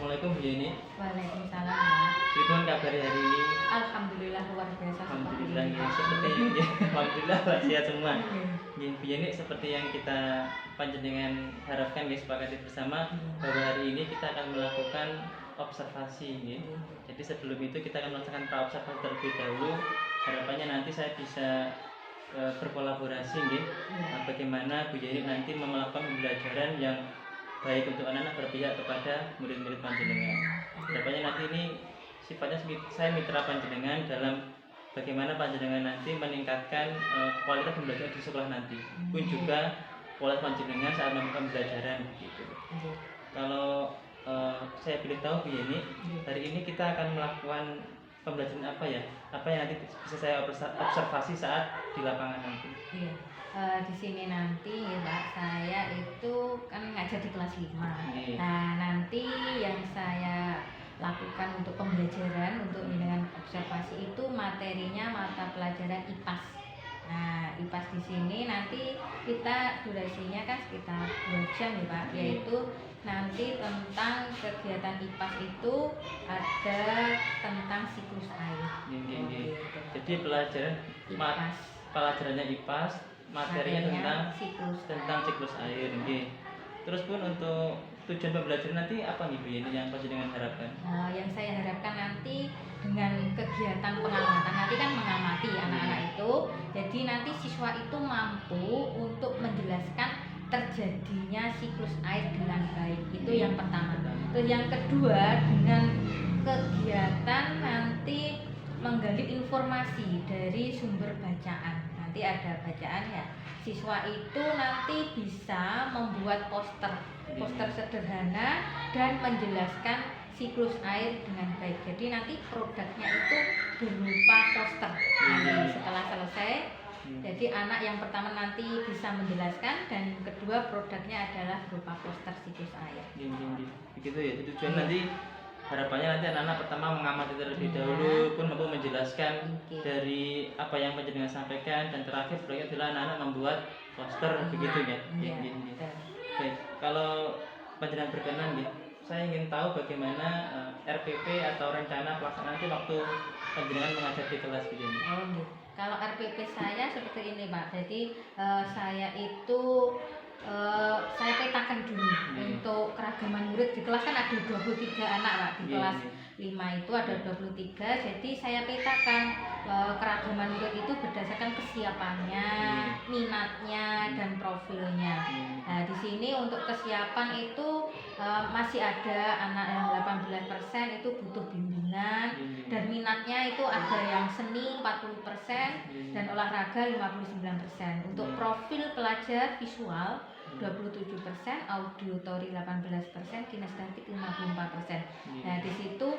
Assalamualaikum Bu Yeni. Waalaikumsalam, Pak. Pripun kabar hari ini? Alhamdulillah luar biasa. Alhamdulillah ya, seperti alhamdulillah sehat semua. Nggih. Bu Yeni, seperti yang kita panjenengan harapkan guys, sepakati bersama bahwa hari ini kita akan melakukan observasi nggih. Jadi sebelum itu kita akan melaksanakan pra-observasi terlebih dahulu. Harapannya nanti saya bisa berkolaborasi nggih. Bagaimana Bu Yeni nanti melakukan pembelajaran yang baik untuk anak-anak berpihak kepada murid-murid panjenengan. Harapannya nanti ini sifatnya saya mitra panjenengan dalam bagaimana panjenengan nanti meningkatkan kualitas pembelajaran di sekolah nanti, pun juga kualitas panjenengan saat melakukan pembelajaran gitu. Kalau saya pilih tahu Bu Yeni, hari ini kita akan melakukan pembelajaran apa ya? Apa yang nanti bisa saya observasi saat di lapangan nanti? Iya. Di sini nanti ya Pak, saya itu kan ngajar di kelas 5. Nah, nanti yang saya lakukan untuk pembelajaran untuk dengan observasi itu materinya mata pelajaran IPAS. Nah, IPAS di sini nanti kita durasinya kan sekitar 2 jam ya Pak, yaitu nanti tentang kegiatan IPAS itu ada tentang siklus air. Jadi pelajaran IPAS, pelajarannya IPAS, materinya tentang siklus air. Terus pun untuk tujuan pembelajaran nanti apa nih Bu Yeni yang panjenengan harapkan? Yang saya harapkan nanti dengan kegiatan pengamatan, nanti kan mengamati anak-anak itu, jadi nanti siswa itu mampu untuk menjelaskan terjadinya siklus air dengan baik. Itu yang pertama. Terus yang kedua, dengan kegiatan nanti menggali informasi dari sumber bacaan. Nanti ada bacaan ya. Siswa itu nanti bisa membuat poster sederhana dan menjelaskan siklus air dengan baik. Jadi nanti produknya itu berupa poster. Setelah selesai, jadi anak yang pertama nanti bisa menjelaskan dan kedua produknya adalah berupa poster siklus air. Begitu ya. Tujuan nanti harapannya nanti anak-anak pertama mengamati terlebih dahulu, pun mampu menjelaskan dari apa yang panjenengan sampaikan, dan terakhir proyek adalah anak-anak membuat poster begitu ya. Baik, kalau panjenengan berkenan ya, saya ingin tahu bagaimana RPP atau rencana pelaksanaan nanti waktu panjenengan mengajar di kelas begini. Kalau RPP saya seperti ini Pak. Jadi saya itu saya petakan dulu untuk keragaman murid di kelas, kan ada 23 anak Pak, di kelas 5 itu ada 23. Jadi saya petakan keragaman murid itu berdasarkan kesiapannya, minatnya dan profilnya. Nah, di sini untuk kesiapan itu masih ada anak yang 18% itu butuh bimbingan, dan minatnya itu ada yang seni 40% dan olahraga 59%. Untuk profil pelajar visual 27%, auditory 18%, kinestetik 54%. Nah, di situ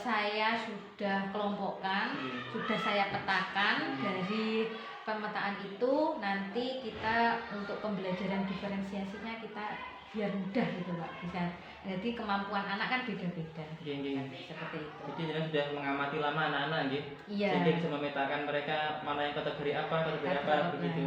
saya sudah kelompokkan, sudah saya petakan. Dari pemetaan itu nanti kita untuk pembelajaran diferensiasinya kita biar mudah gitu Pak, bisa. Jadi kemampuan anak kan beda-beda. Seperti itu. Jadi kita sudah mengamati lama anak-anak nggih. Sehingga bisa memetakan mereka mana yang kategori apa begitu.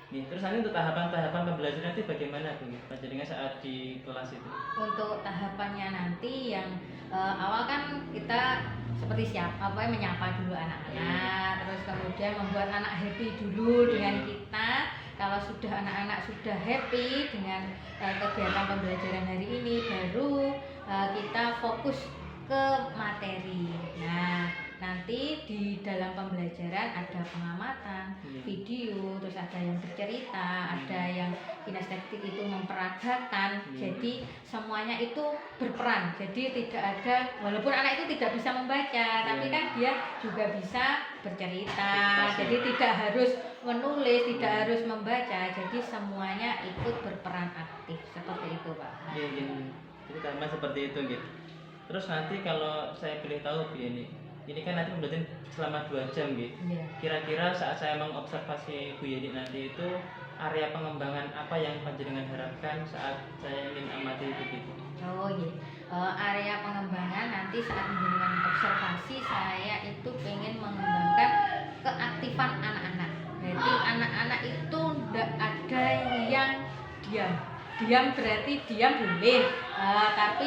Terus nanti untuk tahapan-tahapan pembelajaran nanti bagaimana Bu? Panjenengan saat di kelas itu? Untuk tahapannya nanti yang awal kan kita seperti menyapa dulu anak-anak, terus kemudian membuat anak happy dulu dengan kita. Kalau sudah anak-anak sudah happy dengan kegiatan pembelajaran hari ini, baru kita fokus ke materi. Nah, nanti di dalam pembelajaran ada pengamatan, video, terus ada yang bercerita, ada yang kinestetik itu memperagakan. Jadi semuanya itu berperan. Jadi tidak ada, walaupun anak itu tidak bisa membaca, tapi kan dia juga bisa bercerita. Jadi tidak harus menulis, tidak harus membaca. Jadi semuanya ikut berperan aktif. Seperti itu Pak. Jadi karena seperti itu gitu. Terus nanti kalau saya pilih tahu Bu ini kan nanti pembelajaran selama 2 jam gitu. Kira-kira saat saya mengobservasi Bu Yeni nanti itu area pengembangan apa yang panjenengan harapkan saat saya ingin amati begitu? Area pengembangan nanti saat dengan observasi saya itu pengen mengembangkan keaktifan anak-anak. Jadi anak-anak itu tidak ada yang diam. diam berarti diam boleh, tapi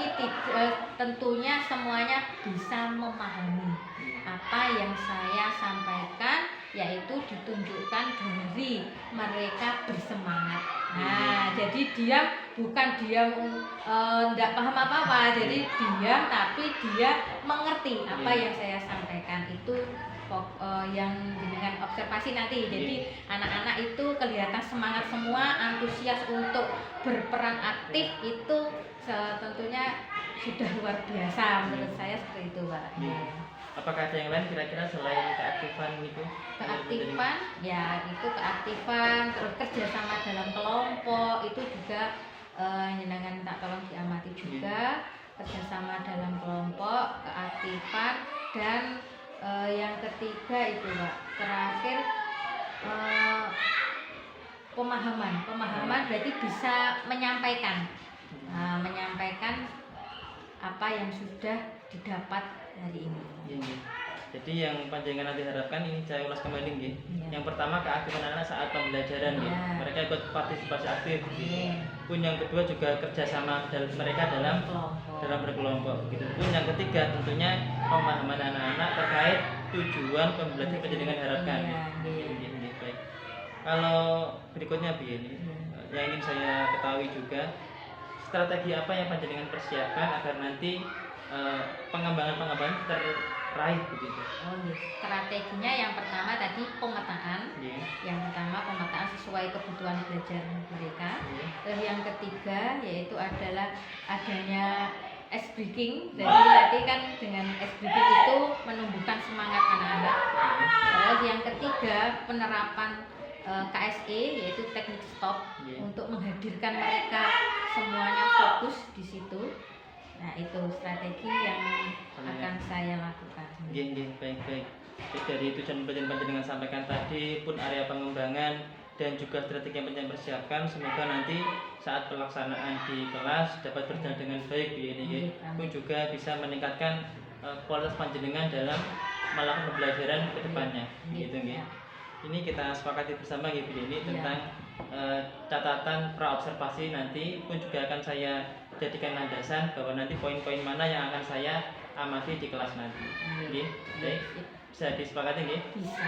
tentunya semuanya bisa memahami apa yang saya sampaikan, yaitu ditunjukkan dari mereka bersemangat. Nah, jadi diam bukan diam enggak paham apa-apa, jadi diam tapi dia mengerti apa yang saya sampaikan. Itu yang dengan observasi nanti. Jadi anak-anak itu kelihatan semangat semua, antusias untuk berperan aktif, itu tentunya sudah luar biasa menurut saya seperti itu, Pak. Apakah ada yang lain kira-kira selain keaktifan itu? Keaktifan, ya itu keaktifan, terus kerjasama dalam kelompok itu juga nyenangan tak tolong diamati juga. Kerjasama dalam kelompok, keaktifan, dan yang ketiga itu, Pak, terakhir pemahaman berarti bisa menyampaikan apa yang sudah didapat hari ini. Jadi yang panjenengan nanti harapkan ini saya ulas kembali nggih. Yang pertama keaktifan anak saat pembelajaran nggih. Mereka ikut partisipasi aktif gitu. Pun yang kedua juga kerjasama mereka dalam berkelompok gitu. Pun yang ketiga tentunya pemahaman anak-anak terkait tujuan pembelajaran panjenengan harapkan. Baik. Kalau berikutnya begini, yang ingin saya ketahui juga, strategi apa yang panjenengan persiapkan agar nanti pengembangan terraih begitu? Strateginya yang pertama tadi pemetaan. Yang pertama pemetaan sesuai kebutuhan belajar mereka. Terus yang ketiga yaitu adalah adanya ice breaking. Jadi nanti kan dengan ice breaking itu menumbuhkan semangat anak-anak. Terus yang ketiga penerapan KSE yaitu teknik stop untuk menghadirkan mereka semuanya fokus di situ. Nah, itu strategi yang akan saya lakukan. Baik. Dari tujuan pelajaran panjenengan sampaikan tadi pun area pengembangan dan juga strategi yang panjenengan persiapkan, semoga nanti saat pelaksanaan di kelas dapat berjalan dengan baik ini. Pun juga bisa meningkatkan kualitas panjenengan dalam melakukan pembelajaran ke depannya. Gitu nggih. Ini kita sepakati bersama gitu ini tentang catatan praobservasi, nanti pun juga akan saya jadikan landasan bahwa nanti poin-poin mana yang akan saya amati di kelas nanti. Nggih. Baik. Bisa disepakati nggih? Bisa.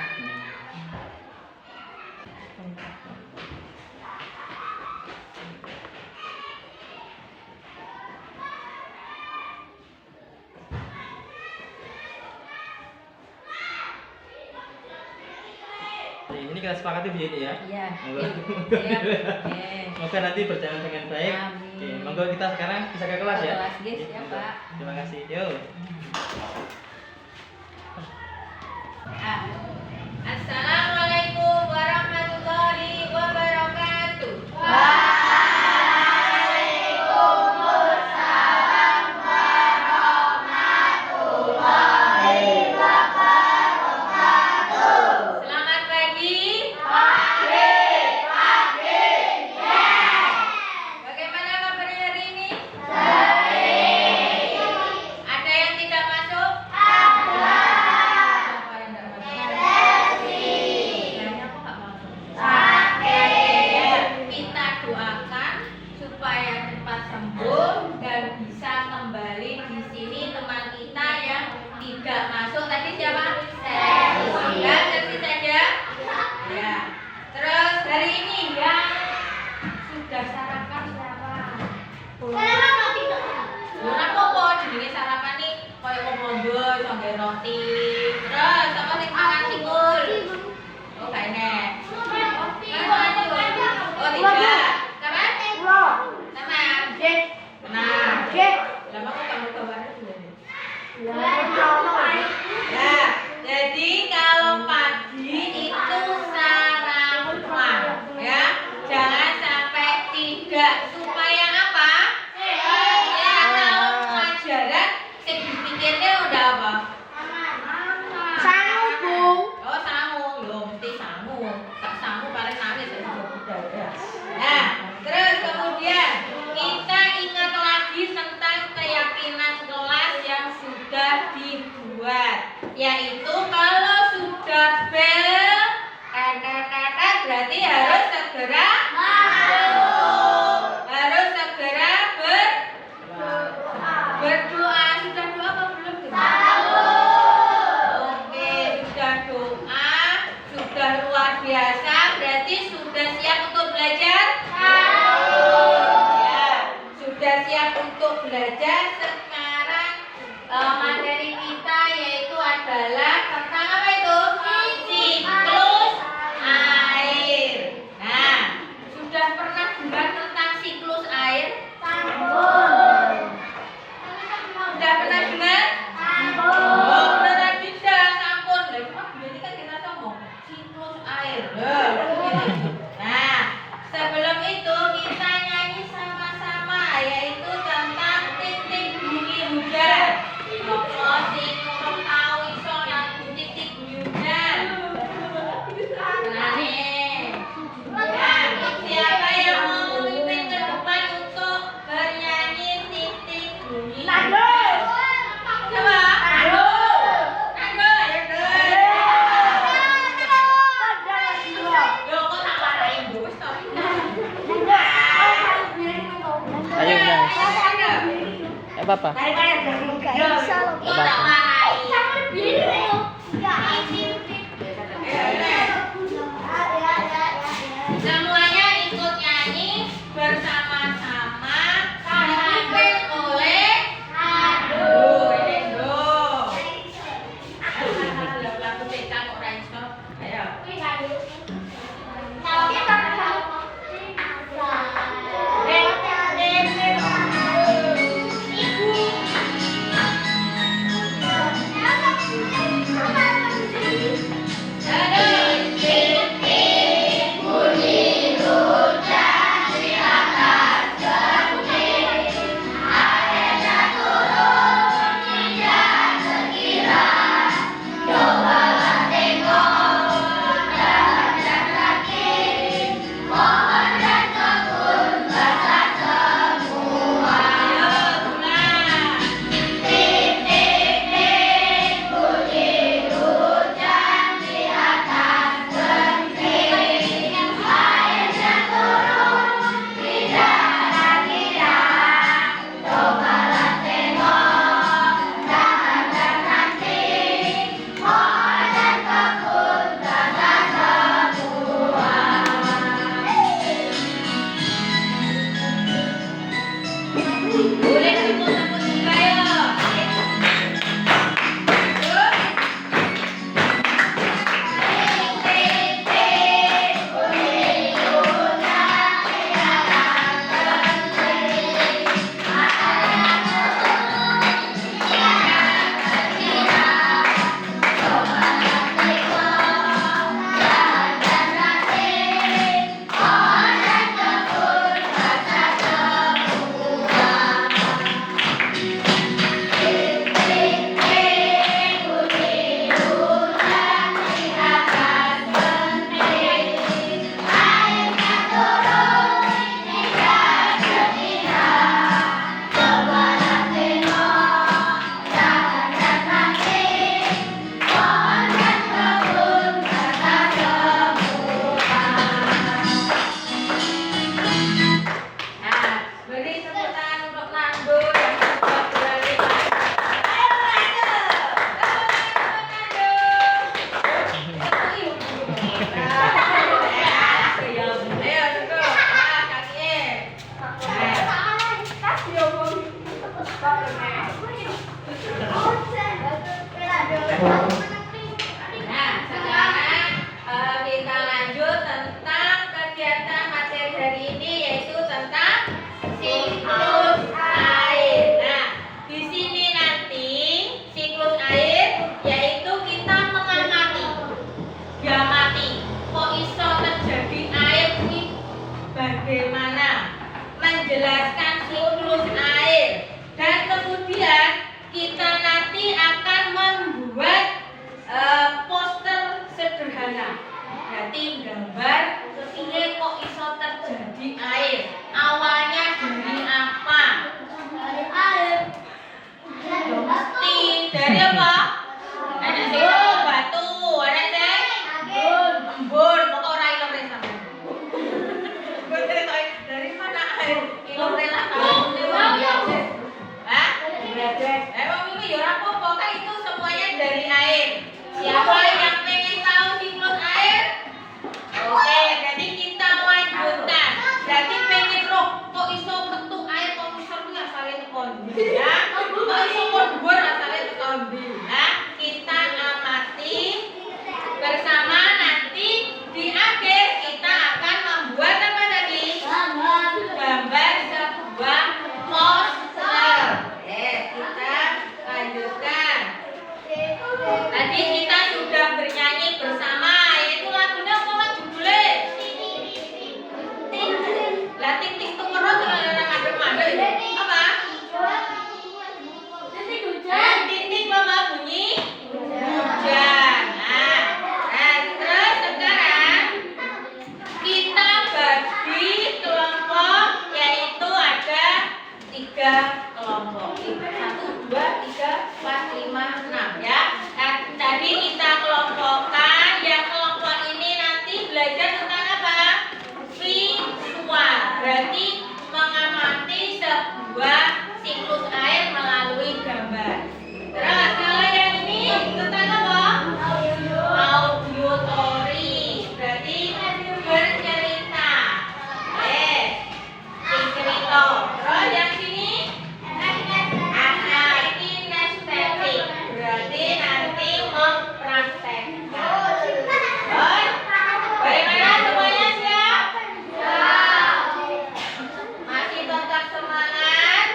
Ini kita sepakati begini ya. Iya. Semoga nanti berjalan dengan baik. Oke, monggo kita sekarang bisa ke kelas ya. Kelas, yes, ya, Pak. Terima kasih. Yuk. Assalamualaikum warahmatullahi wabarakatuh. Roti, terus apa sih makan sikul? Oh kayaknya. Oh tidak. Sama? Sama. Nah, lama kok kamu kabarnya sudah. Nah, jadi kalau pagi itu sarapan, ya, jangan sampai tidak, supaya apa? Ya, kalau pelajaran pikirnya udah apa? Sangu, Bu. Oh, sangu. Loh, mesti sangu. Nah, sekarang kita lanjut tentang kegiatan materi hari ini, yaitu tentang siklus air. Nah, di sini nanti siklus air yaitu kita mengamati, kok iso terjadi air ini, bagaimana menjelaskan siklus air, dan kemudian kita nanti akan membuat poster sederhana. Jadi gambar kepiye kok iso terjadi air, awalnya dari apa? Dari air. Mesti dari apa? Ada sing batu, ada sing embun, pokok ora ilang rela. Dari mana air? Ilang rela Hah? Emang ini ya ora apa-apa, kan itu semuanya dari air. Siapa yang pengen tahu siklus air? Oke, jadi kita lanjutkan. Jadi pengen roh, kok iso metu air, kok iso kuwi asale teko ndi ya? Kok iso dhuwur asale teko ndi? Nah, kita amati bersama, nanti di akhir kita akan membuat apa tadi? Gambar sebuah poster. Kita lanjutkan. Tadi kita sudah bernyanyi bersama, yaitu lagunya apa Mas judulnya? Lah ting ting tumerus ora ngadeg-ngadeg. Apa? Ting ting mama bunyi hujan. Nah, terus sekarang kita bagi kelompok, yaitu ada 3 kelompok. 1, 2, 3, 4, 5, 6 ya. Nah, tadi kita kelompokkan, yang kelompok ini nanti belajar tentang apa? Visual. Berarti mengamati sebuah siklus air melalui gambar. Terus kalau yang ini tentang apa? Auditory. Berarti bercerita. Cerita. Terus yang sini kinestetik, berarti nanti mempraktekkan. Bagaimana semuanya siap? Masih tetap semangat?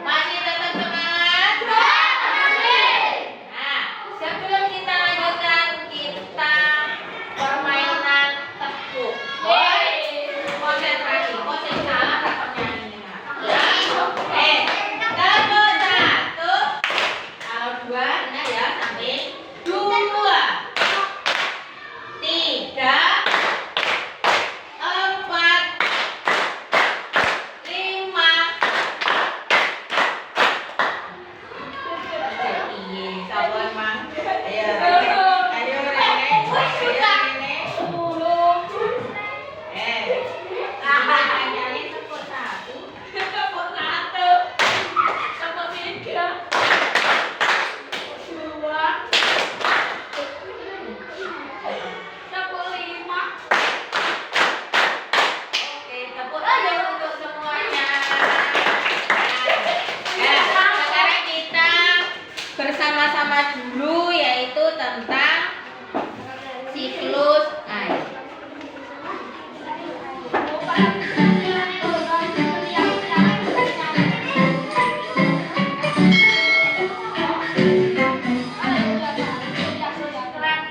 Masih tetap semangat? Nah, sebelum kita lanjutkan, kita permainan tepuk. Konsentrasi, kok salah rapatnya ini. Tepuk 1, kalau 2, nah ya, sampai 2, 3, 4, 5. Iya, sabar Mang. Ayo, ayo Rene. Nyari tepuk 1, tepuk 1, tepuk 3, 2, tepuk 5. Oke, tepuk aja untuk semuanya. Nah, sekarang kita bersama-sama dulu, yaitu tentang siklus air.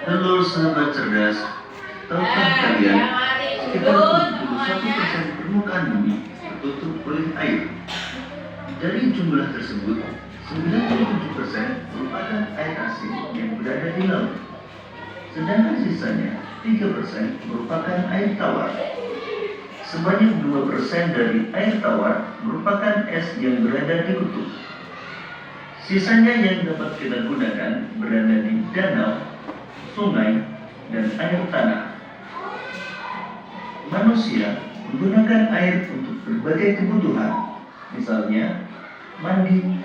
Halo sahabat cerdas, tahukah kalian sekitar 71% permukaan bumi tertutup oleh air. Dari jumlah tersebut, 97% merupakan air asin yang berada di laut, sedangkan sisanya 3% merupakan air tawar. Sebanyak 2% dari air tawar merupakan es yang berada di kutub. Sisanya yang dapat kita gunakan berada di danau, sungai, dan air tanah. Manusia menggunakan air untuk berbagai kebutuhan, misalnya mandi,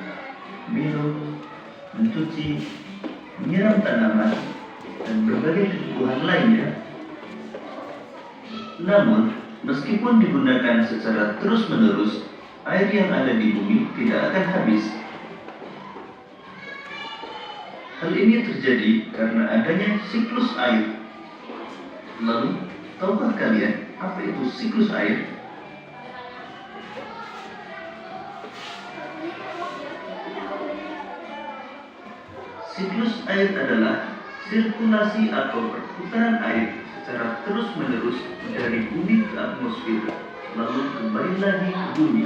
minum, mencuci, menyiram tanaman, dan berbagai kebutuhan lainnya. Namun, meskipun digunakan secara terus-menerus, air yang ada di bumi tidak akan habis. Hal ini terjadi karena adanya siklus air. Lalu, tahukah kalian apa itu siklus air? Siklus air adalah sirkulasi atau perputaran air secara terus-menerus dari bumi ke atmosfer, lalu kembali lagi ke bumi.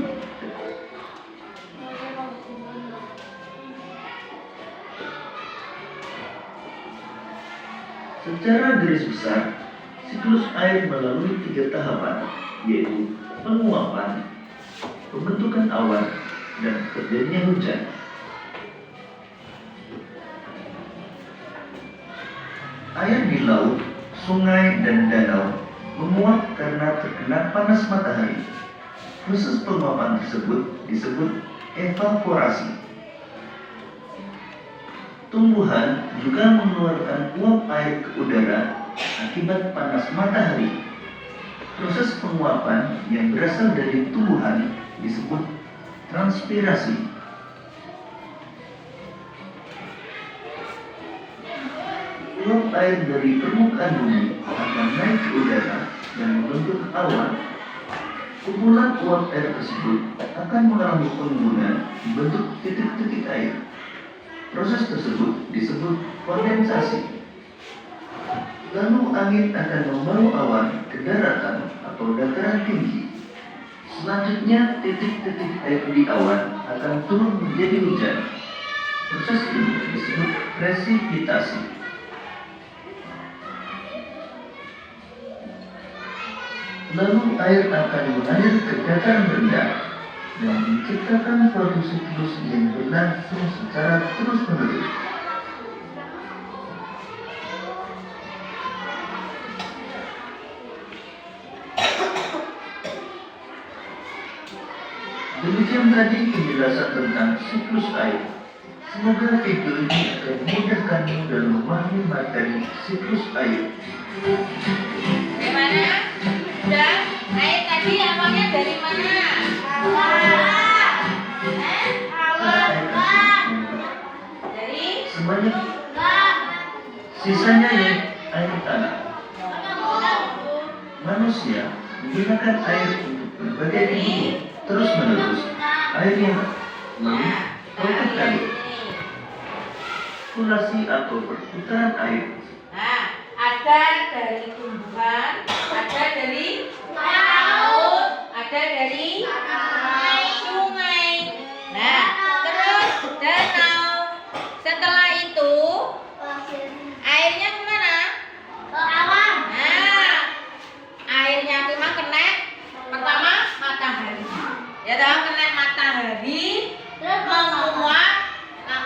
Secara garis besar, siklus air melalui 3 tahapan, yaitu penguapan, pembentukan awan, dan terjadinya hujan. Air di laut, sungai, dan danau menguap karena terkena panas matahari. Proses penguapan tersebut disebut evaporasi. Tumbuhan juga mengeluarkan uap air ke udara akibat panas matahari. Proses penguapan yang berasal dari tumbuhan disebut transpirasi. Uap air dari permukaan bumi akan naik ke udara dan membentuk awan. Kumpulan uap air tersebut akan mengalami penimbunan membentuk titik-titik air. Proses tersebut disebut kondensasi. Lalu angin akan membawa awan ke daratan atau dataran tinggi. Selanjutnya titik-titik air di awan akan turun menjadi hujan. Proses ini disebut presipitasi. Lalu air akan mengalir ke dataran rendah dan menciptakan suatu siklus yang berlangsung secara terus-menerus. Demikian tadi penjelasan tentang siklus air. Semoga video ini akan memudahkanmu dalam memahami materi siklus air. Bagaimana? Sudah? Air tadi awalnya dari mana? Dari? Sebanyak sisanya ya air tanah. Manusia menggunakan air untuk berbagai kehidupan terus-menerus. Air yang lalu tahukah kalian? Sirkulasi atau perputaran air. Nah, ada dari tumbuhan, ada dari laut, ada dari sungai. Nah, terus danau. Setelah itu airnya kemana? Nah, airnya cuma kena pertama matahari. Ya tahu kena matahari,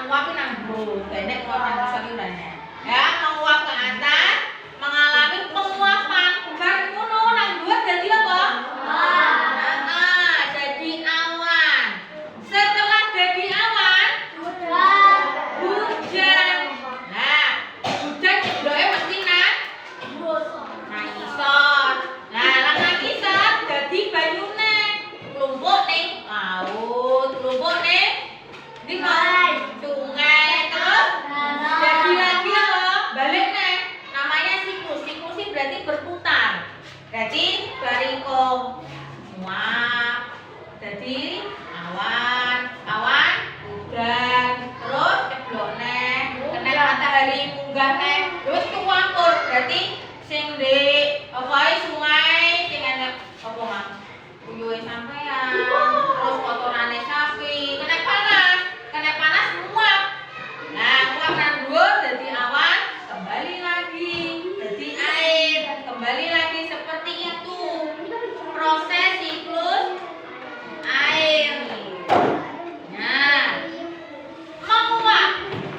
menguap nang bro. Kayaknya kuat nang salurannya. Ya, menguap ke atas, mengalami penguapan. Bukan ngono nang dua jadi apa? Jadi awan. Setelah jadi awan, hujan. Nah, hujan jebloke mesti nang ngisor. Nah, lang ngisor jadi banyune klumpuk ning laut, klumpuk ning di sungai, terus jadi lagi apa? Balik nih. Namanya siklus. Siklus ini berarti berputar. Jadi bariko muap, jadi awan, hujan, terus ceblok nih, kena matahari munggah nih, terus tuangkur. Berarti sing di apa sungai, sing enek apa mah? Uyuhe sampean, terus kotorane sapi, kena panas muap. Nah, muap nang dhuwur dadi awan, kembali lagi jadi air, kembali lagi seperti itu. Proses siklus air. Nah, menguap.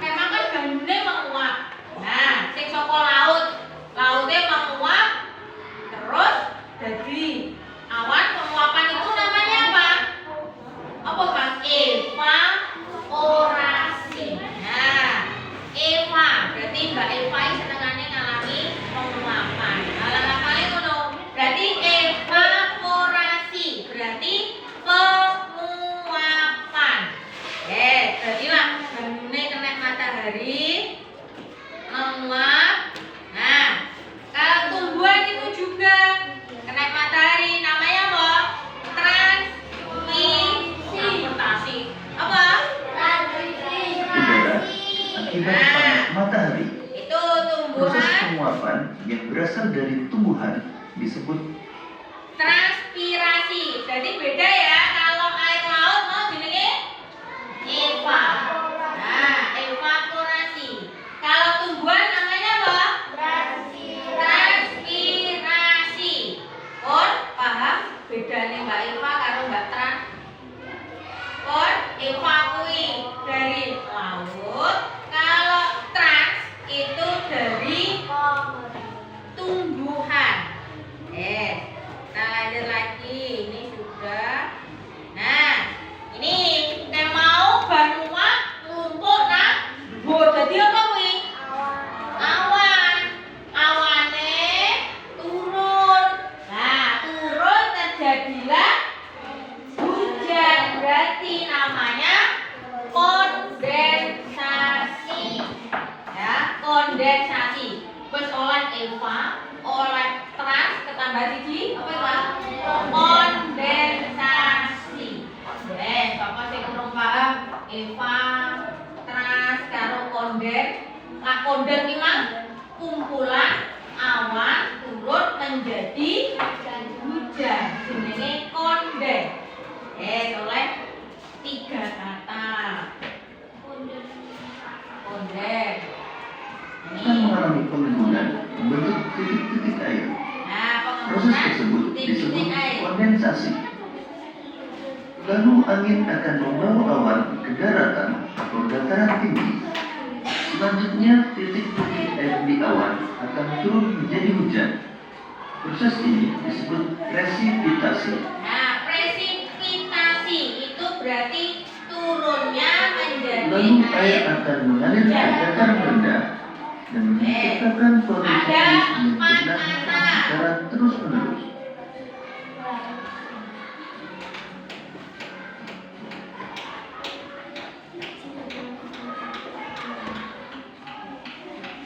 Emang kan banyune menguap. Nah, sing saka laute menguap terus jadi awan. Penguapan itu namanya apa? Apa Bang? Evaporasi. Nah, Eva berarti Mbak Eva ini senengane ngalami penguapan. Alangkah ngono. Berarti evaporasi berarti penguapan. Berarti lah banyune kena matahari akibat panas matahari. Itu Proses tumbuhan penguapan yang berasal dari tumbuhan disebut transpirasi. Jadi beda ya, kalau air laut mau jenenge eva. Nah, evaporasi. Kalau tumbuhan namanya apa? Transpirasi. Pun paham bedanya Mbak Eva karo Mbak Tran? Pun evakui dari laut. Kalau trans itu dari tumbuhan. Kita lanjut lagi. Ini sudah. Nah, ini yang mau banua lumpur nah. Dadi apa kuwi? Awan. Awane turun. Nah, turun terjadilah hujan. Berarti namanya kondensasi. Ya, kondensasi. Wis oleh eva, oleh trans ketambah siji apa itu? Kondensasi. Bapak sing kurang paham eva, trans karo konden. Lah konden ki mang kumpulan awan turun menjadi hujan. Jenenge konden. Oleh 3 kata. Konden. akan mengalami pengembunan membentuk titik-titik air. Nah, Proses pengembunan tersebut titik-titik disebut air. kondensasi. Lalu angin akan membawa awan ke daratan atau dataran tinggi. Selanjutnya titik-titik air di awan akan turun menjadi hujan. Proses ini disebut presipitasi. Nah, presipitasi itu berarti turunnya menjadi Lalu air akan mengalir ke dataran rendah dan menciptakan kondisi Ada yang 4 berlangsung kata. secara terus-menerus.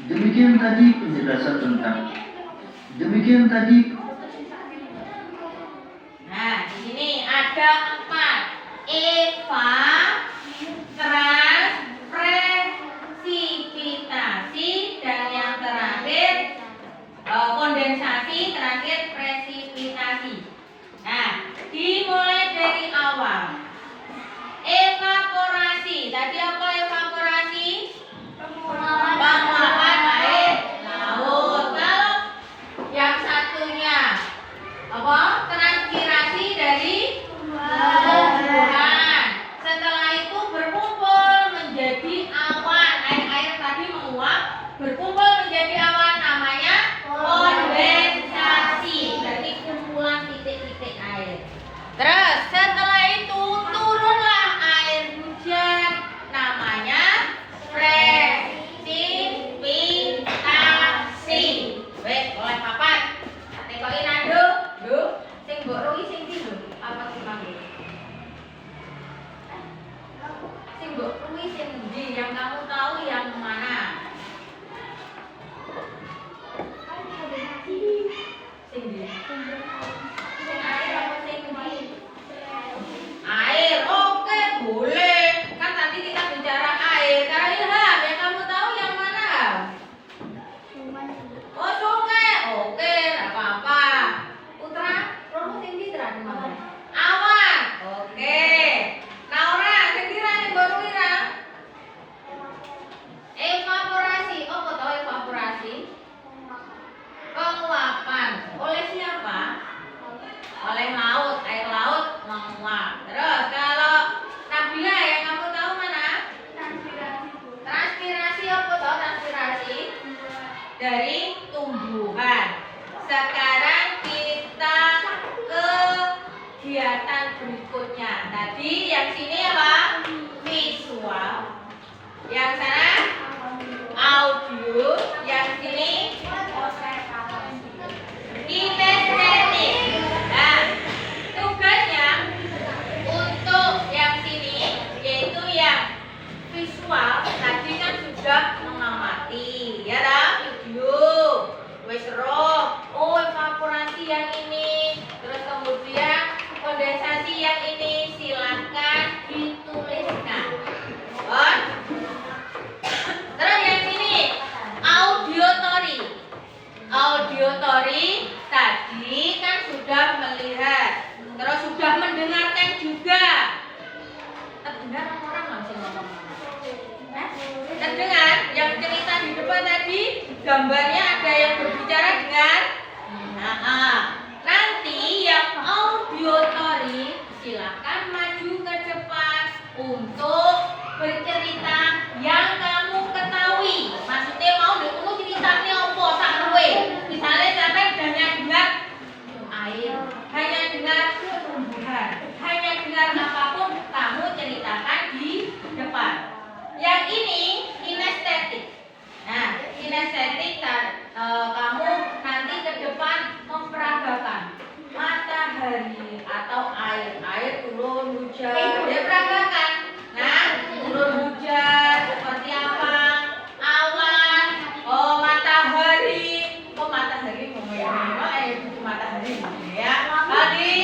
Demikian tadi penjelasan tentang Nah, di sini ada 4. Eva, trans, presipitasi, dan yang terakhir kondensasi, terakhir presipitasi. Nah, dimulai dari awal. Evaporasi. Tadi apa evaporasi? Penguapan air laut. Kalau yang satunya apa? Transpirasi dari tumbuhan. Setelah itu berkumpul menjadi awan. Air tadi menguap, berkumpul menjadi awan, namanya kondensasi. Berarti kumpulan titik-titik air. Terus setelah itu turunlah air hujan, namanya presipitasi. Wes oleh papat. Tekoki nando, lho, sing mbok ruwi sing ndi lho? Apa sing manggil? Sing mbok ruwi sing ndi? Yang kamu tahu yang mana? Sing ndi? Sing air apa sing ndi? Air, oke boleh. Kan tadi kita bicara air. Karena Ilham, yang kamu tahu yang mana? Oh sungai, oke, nggak apa-apa. Putra, kamu tinggi terang mana? Awan, oke. Naura, tinggi terang baru ira. Evaporasi, oh kau tahu evaporasi? Penguapan, oleh siapa? Oleh laut, air laut menguap. Terus kalau Nabila yang kamu tahu mana? Transpirasi apa tahu transpirasi? Dari tumbuhan. Sekarang kita ke kegiatan berikutnya. Tadi yang sini apa? Visual. Yang sana audio. Yang sini kinestetik. Nah, tugasnya untuk yang sini yaitu yang visual. Tadi kan sudah mengamati, ya dah video. Wes roh, oh evaporasi yang ini, terus kemudian kondensasi yang ini, silakan dituliskan. gambarnya ada yang berbicara dengan nanti yang auditory silakan maju ke depan untuk bercerita yang kamu ketahui. Maksudnya mau dikuno ceritanya apa sak luwe. Misalnya sampai hanya dengar air, hanya dengar tumbuhan, hanya dengar apapun kamu ceritakan di depan. Yang ini kinestetik. Nah, kinestetik kamu nanti ke depan memperagakan matahari atau air turun hujan. Dia peragakan. Nah, turun hujan seperti apa? Awan, matahari. Matahari itu matahari ya. Tadi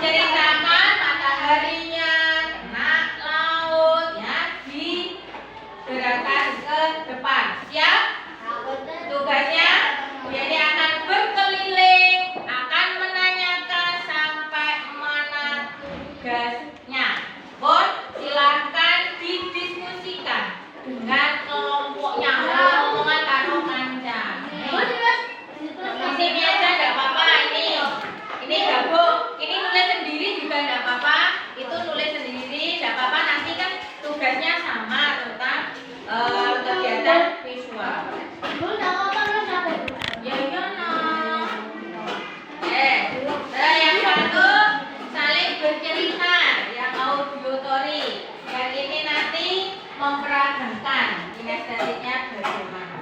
ceritakan mataharinya, kena laut ya, digerakkan ke depan. Siap? Tugasnya jadi akan berkeliling, akan menanyakan sampai mana tugasnya. Bon, silahkan didiskusikan dengan kelompoknya. Omongan karo kanca. Di sini aja enggak apa-apa ini gabung. Ini nulis sendiri juga enggak apa-apa. Itu nulis sendiri enggak apa-apa. Nanti kan tugasnya sama tentang kegiatan visual. Ya iya noh. Yang satu saling bercerita, yang auditory. Yang ini nanti memperagakan kinestetiknya bagaimana.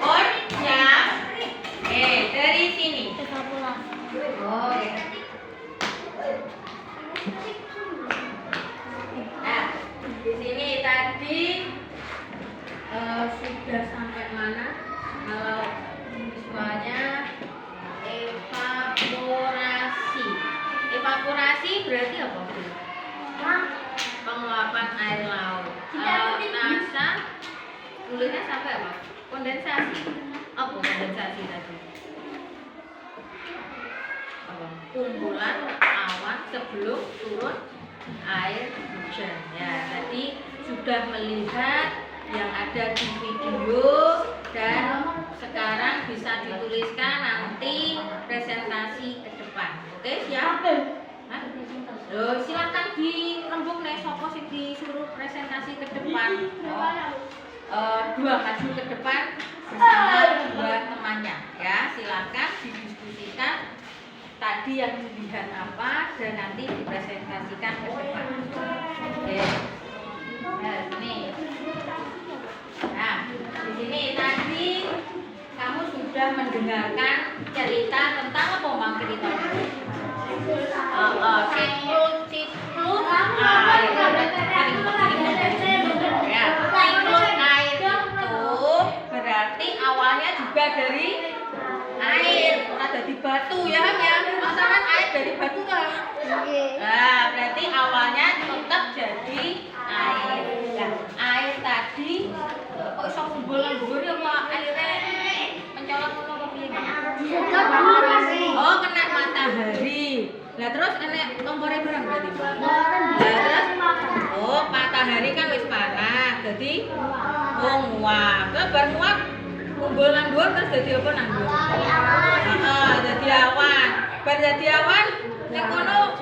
On, siap. Dari sini. Oke. Nah, di sini tadi sudah sampai mana? Kalau visualnya evaporasi. Evaporasi berarti apa? Penguapan air laut. Kalau NASA tulisnya sampai apa? Kondensasi. Apa kondensasi tadi? Kumpulan awan sebelum turun air hujan. Ya, tadi sudah melihat yang ada di video dan sekarang bisa dituliskan nanti presentasi ke depan. Oke, siap? Loh, silakan dirembuk nih sopo sing disuruh presentasi ke depan. Dua maju ke depan bersama dua temannya ya. Silakan didiskusikan tadi yang dilihat apa dan nanti dipresentasikan ke depan. Oke. Nah, ini. Nah, di sini tadi kamu sudah mendengarkan cerita tentang apa Bang ceritanya? Siklus air. Ya, siklus air itu berarti awalnya juga dari air, ora dari batu ya kan ya. Masakan air dari batu kan? Nah, berarti awalnya tetap jadi air. Nah, air tadi kok iso kumpulan dhuwur ya kok airnya mencolok apa piye? Oh, kena matahari. Lah terus enek kompore barang berarti. Lah terus matahari kan wis panas. Dadi nguap. Lah bar nguap kumpul nang dhuwur terus dadi apa nang dhuwur? Dadi awan. Bar dadi awan ning kono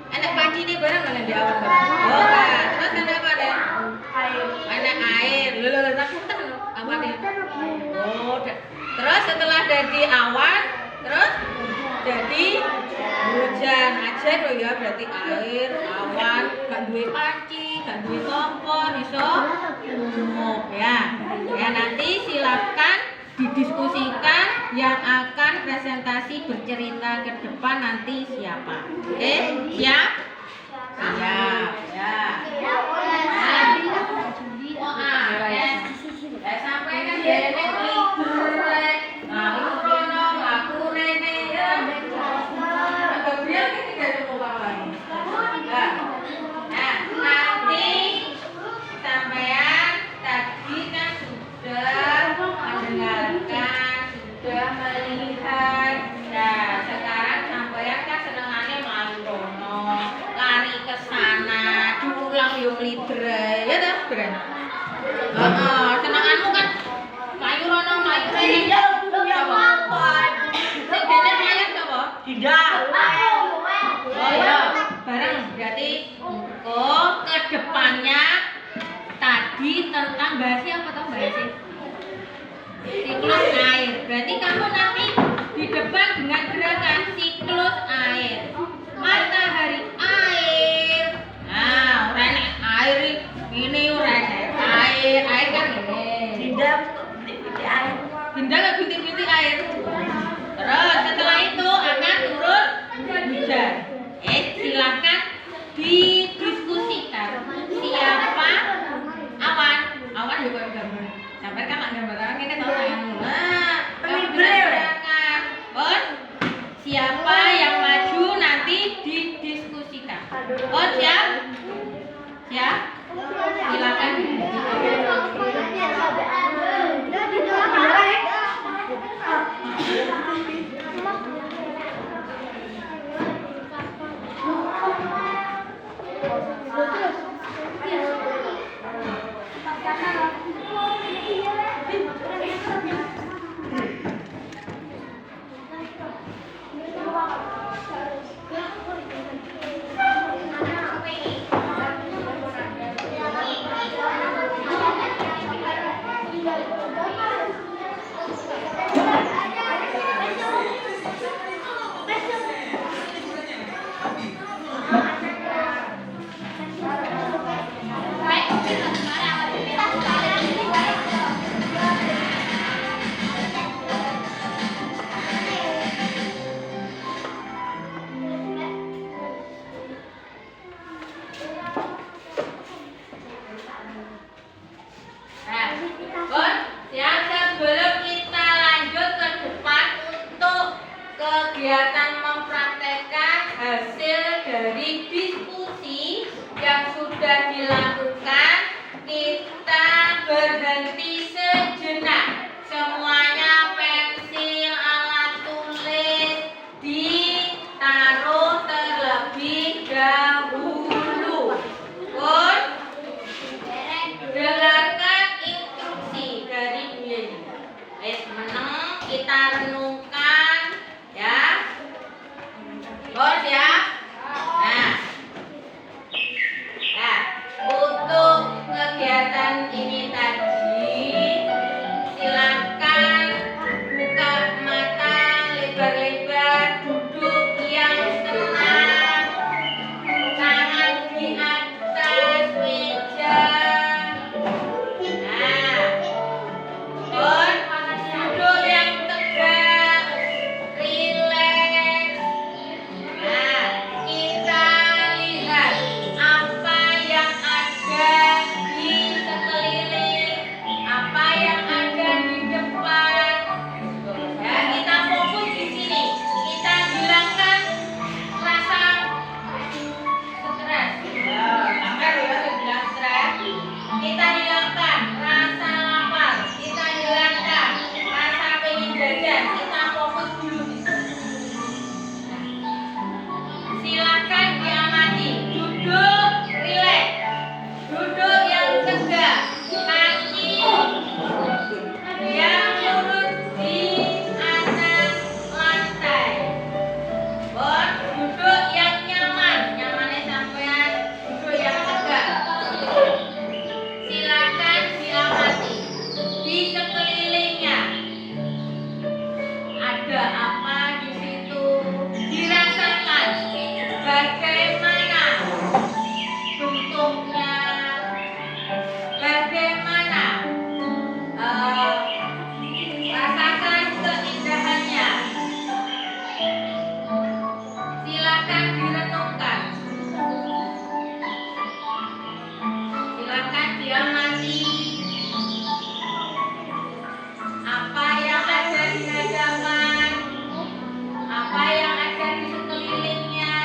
enek pancine barang nang di awan. Terus enek apa deh? Enek air. Lho tak punten apa nih? Terus setelah jadi awan, terus jadi hujan aja loh ya, berarti air, awan, gak duwe panci, gak duwe kompor, iso nguap ya. Ya nanti silakan didiskusikan yang akan presentasi bercerita ke depan nanti siapa. Oke, siap? Siap, ya. Sampai kan dene libur. Nah, itu aku rene ya. Biar kita coba lagi. Nah, nanti sampean tadi kan sudah mendengarkan, sudah melihat. Nah, sekarang sampean kan senengannya mangkono, lari ke sana, diulang yung libre, ya toh, Bren? Senenganmu kan mayu siklus air. Berarti kamu nanti di depan dengan gerakan siklus air. Matahari air. Nah, ora nek air ini ora nek air kan ini. Dindam bintik-bintik air. Bintang ke bintik-bintik air. Terus setelah itu akan turun hujan. Silakan didiskusikan siapa awan juga gambar. Sampai kan mak gambar awan ini tahu tanganmu. Nah, kamu silakan. Bon, siapa yang maju nanti didiskusikan. Bon, siap? Siap? Silakan. Kegiatan mempraktekkan hasil dari diskusi yang sudah dilakukan, kita berhenti sejenak. Semuanya pensil, alat tulis ditaruh terlebih dahulu. Pun dengarkan instruksi dari Bu Yeni. Meneng kita renungkan ya. Bos ya. Nah. Untuk kegiatan ini tadi silakan buka mata lebar-lebar, duduk yang tenang, tangan di atas meja. Nah, Bon, duduk yang tegak, rileks. Nah, kita lihat apa yang ada di sekeliling, apa yang ada di depan. Ya, kita fokus di sini. Kita hilangkan rasa stres. Ya, sampai bilang stres. Kita hilangkan rasa lapar. Kita hilangkan rasa pengen jajan. Kita fokus dulu di sini. Silakan diamati. Duduk rileks. Duduk yang tegak. Kaki yang lurus di atas lantai. Bon, duduk yang nyaman. Nyamannya sampean duduk yang tegak. Silakan diamati di sekelilingnya. Ada apa di situ? Dirasakan bagaimana bentuknya, bagaimana rasakan keindahannya. Silakan direnungkan. Silakan diamati apa yang ada di hadapan, apa yang ada di sekelilingnya.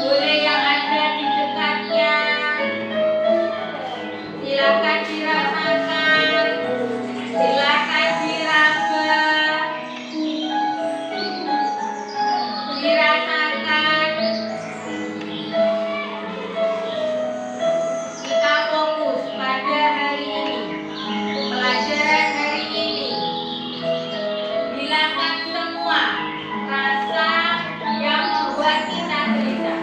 Boleh yang ada di dekatnya. Silakan dirasakan, silakan diraba, dirasakan. Kita fokus pada hari ini, pelajaran hari ini. Hilangkan semua rasa yang membuat kita gelisah.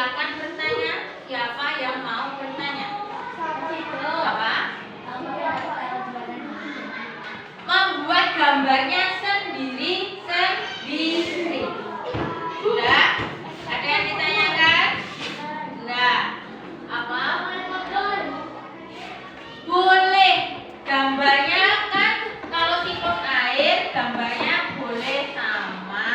silakan bertanya. Siapa yang mau bertanya? Apa? Membuat gambarnya sendiri. Sudah? Ada yang ditanyakan? Enggak. Apa? Boleh. Gambarnya kan kalau siklus air gambarnya boleh sama.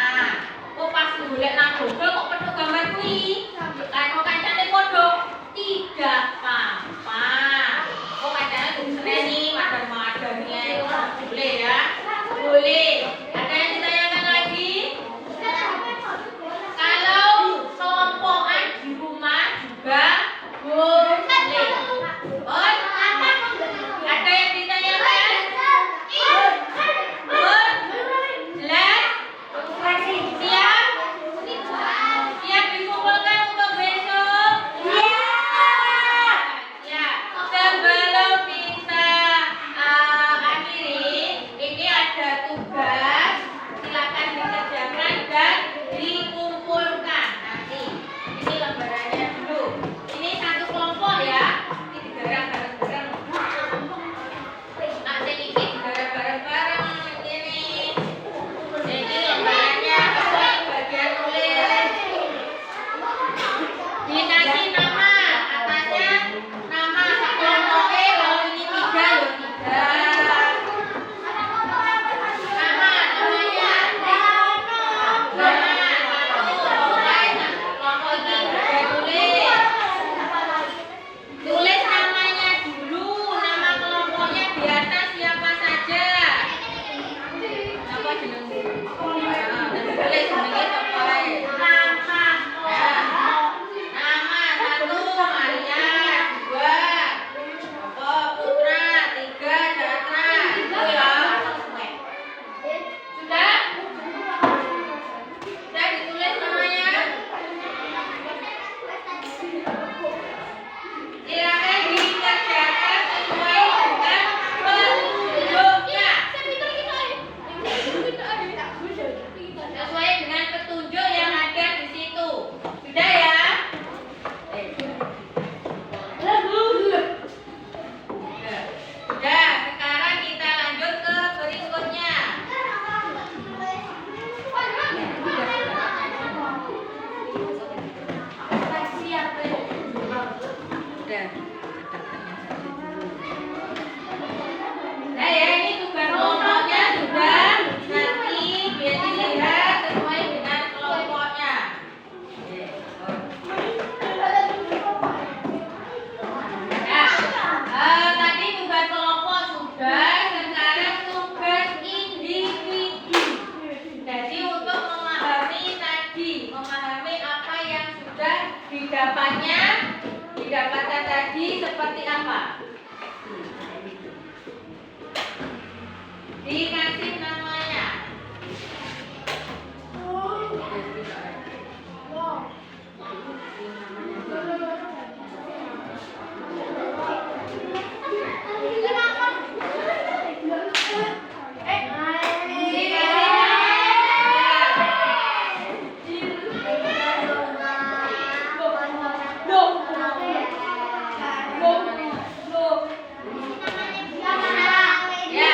Oh pas golek nang Google kok penuh gambar kuwi. Kan kok kancane podo tidak apa-apa. Oh kancane diseneni madar-madarnya itu boleh ya? Boleh. Ada yang ditanyakan lagi? Kalau kelompokan di rumah juga boleh. Oh, ada yang ditanyakan? Jelas? Siap? Siap dikumpulkan untuk besok? Ya. Sebelum kita akhiri, ini ada tugas. Silakan dikerjakan dan dikumpulkan nanti. Ini lembarannya dulu. Ini satu kelompok ya. Ini digarap bareng-bareng. Nanti ini digarap bareng-bareng ini. Jadi lembarannya bagian tulis. Dikasih nama, atasnya nama sekelompoknya. Kalau ini 3 ya 3. Nama namanya. Nama satu. Kelompok ini bagian tulis. Tulis namanya dulu, nama kelompoknya di atas siapa saja. Apa jenengmu? Tulis jenenge sapa ae. Nama 1 Maria, 2 apa Putra, 3 Jatra. Itu ya. Sudah? Sudah ditulis namanya? Silakan dikerjakan sesuai dengan petunjuknya. Sesuai dengan petunjuk yang ada di situ. Sudah ya? Sudah. Sekarang kita lanjut ke berikutnya. Sudah. Nah ya ini tugas kelompoknya sudah. Nanti biar dilihat sesuai dengan kelompoknya. Nah, tadi tugas kelompok sudah. Sekarang tugas individu. Jadi untuk memahami apa yang sudah didapatkan tadi seperti apa? Dikasih namanya. Ya.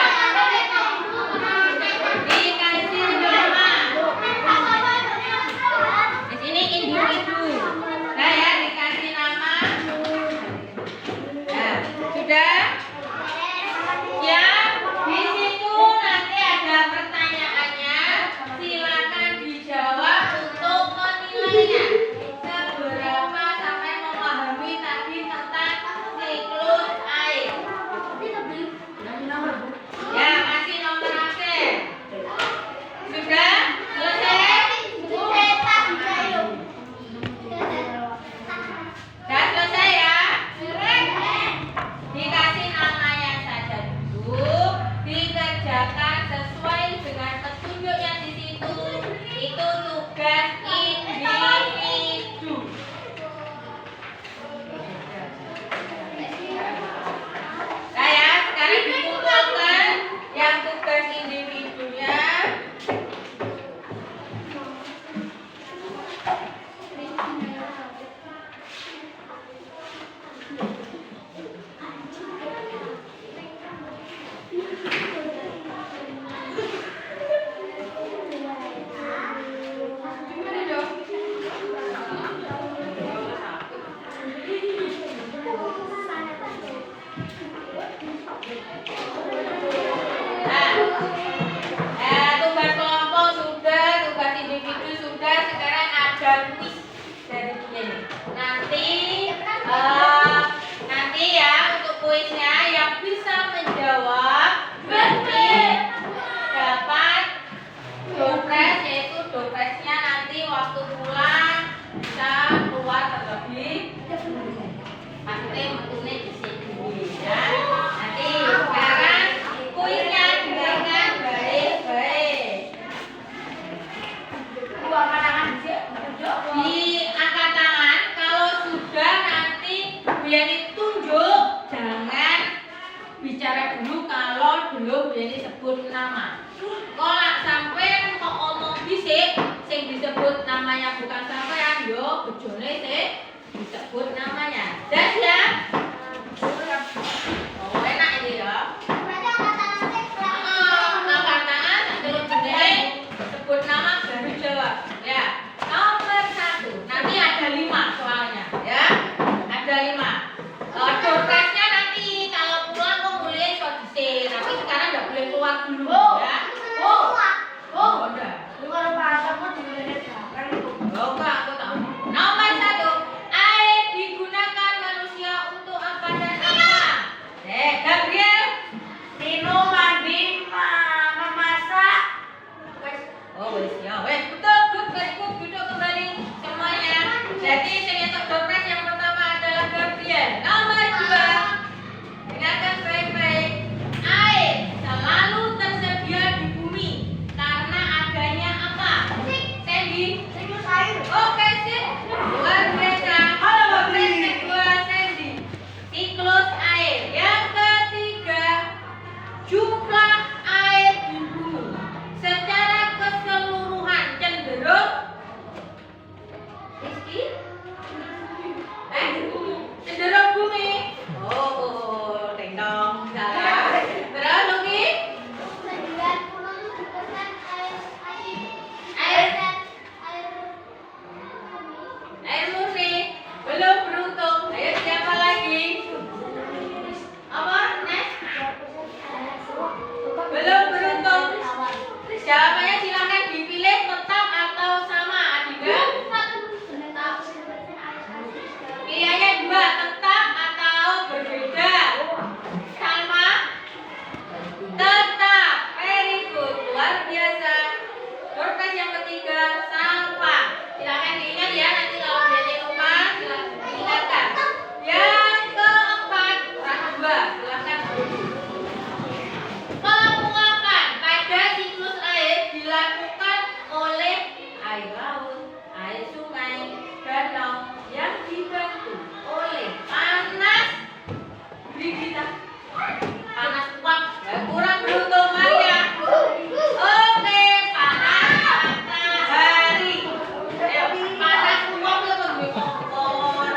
namanya bukan sampean, yo bojone sih disebut namanya. Dan ya. Oh, enak ini ya. Angkatan sebelum bojone sebut nama baru jawab. Ya. Nomor 1. Nanti ada 5 soalnya, ya. Ada 5. Doorpressnya nanti kalau pulang kok boleh sodise, tapi sekarang nggak boleh keluar dulu, ya. Udah. Oh, enggak, aku tahu. Nomor 1. Air digunakan manusia untuk apa dan apa? Gabriel. Minum, mandi, memasak. Oh, wes ya, wes betul, good, very good. Duduk kembali semuanya. Jadi untuk doorpress yang pertama adalah Gabriel. Nomor 2. Dengarkan baik-baik. Air selalu tersedia di bumi karena adanya apa? Sandy. Oke, sip. Luar biasa. Doorpress kedua Sandy. Siklus air. Yang ketiga, jumlah air di bumi secara keseluruhan cenderung Rizky? Cenderung bumi. Oh, ding dong. Salah. Terus Luki? Air murni. Belum beruntung. Ayo siapa lagi? Apa? Next? Belum beruntung. Jawabannya silakan dipilih tetap atau sama, Adinda. Pilihannya 2, tetap atau berbeda. Sama. Tetap. Very good. Luar biasa. Doorpress yang ketiga, sampah. Silakan diingat ya, nanti kalau beli lupa silakan diingatkan. Yang keempat, orang 2. Silakan. Penguapan pada siklus air dilakukan oleh air laut, air sungai, danau yang dibantu oleh panas. Beri kita panas uap. Kurang beruntung Maria. Oke, panas matahari. Ayo, panas uap itu gue kompor.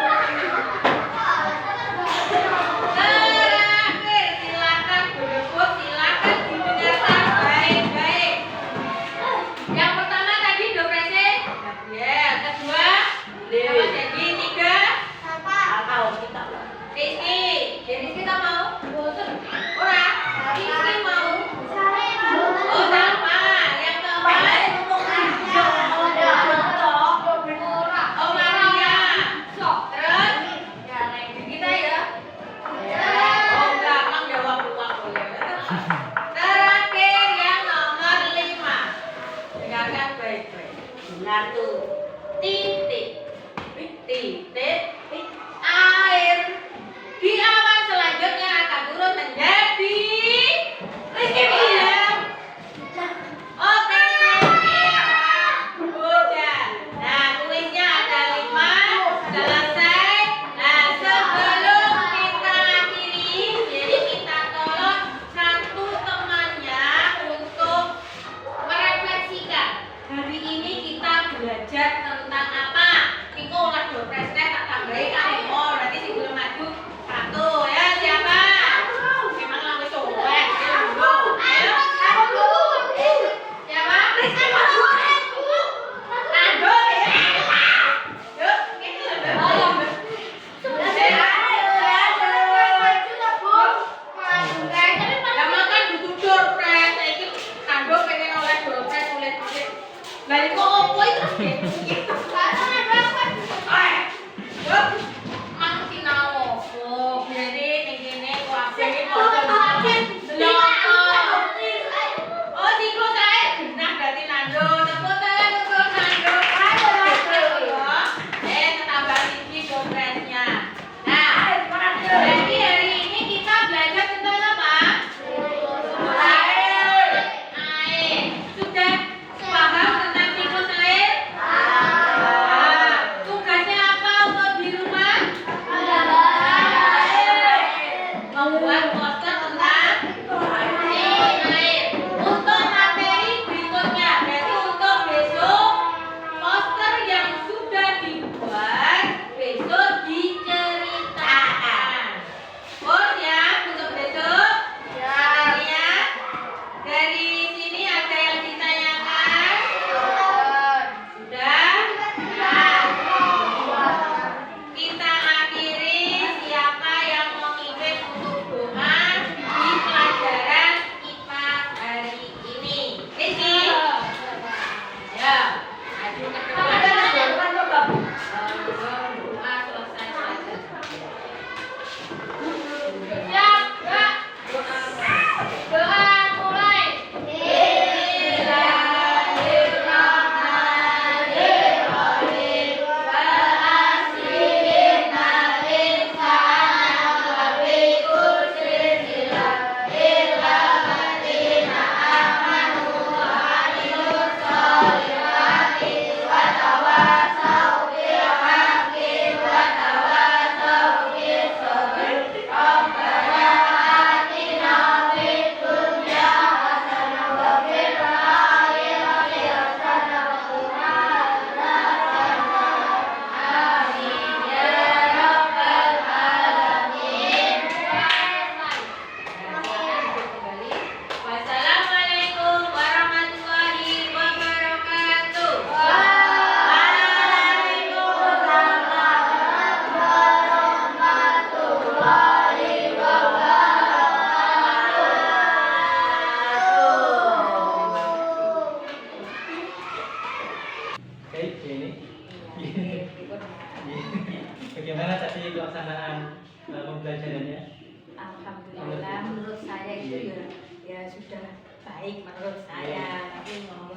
Terakhir, silakan berdebut, silakan didengarkan baik-baik. Yang pertama tadi doorpress-nya Gabriel, kedua apa jadi 3 Rizky. Jadi kita mau? Ora, Rizky mau. Oh, sama. Yang keempat Oh, Maria. Terus kita ya. Oh, gampang jawab uang boleh. Terakhir yang nomor 5. Dengarkan baik-baik. Dengar tuh. Titik. Air di awan selanjutnya akan turun menjadi Rizky bilang. Oke, hujan. Nah, tulisnya ada 5. Selesai. Nah, sebelum kita akhiri, jadi kita tolong satu temannya untuk merefleksikan. Hari ini kita belajar tentang apa? Niko ulah doorpress-nya tak tambahin kali. Oh, berarti sih belum maju 1 ya. Siapa? Memang langsung colek. Ayo, siapa? Nando ya. Yuk, kita ya makan butuh doorpress. Saiki Nando pengen oleh doorpress kulit-kulit. Lah iku opo iki terus gitu. Mang sinau opo? Jadi ning kene kuwi Oh, siklus air genah berarti Nando. Tepuk tangan untuk Nando. Tambah tinggi doorpress-nya. Nah, jadi hari ini kita belajar tentang apa? Air. Sudah paham tentang siklus air? baik ini. Iya, dipun Bagaimana tadi pelaksanaan pembelajarannya? alhamdulillah menurut saya itu ya sudah baik menurut saya. Tapi monggo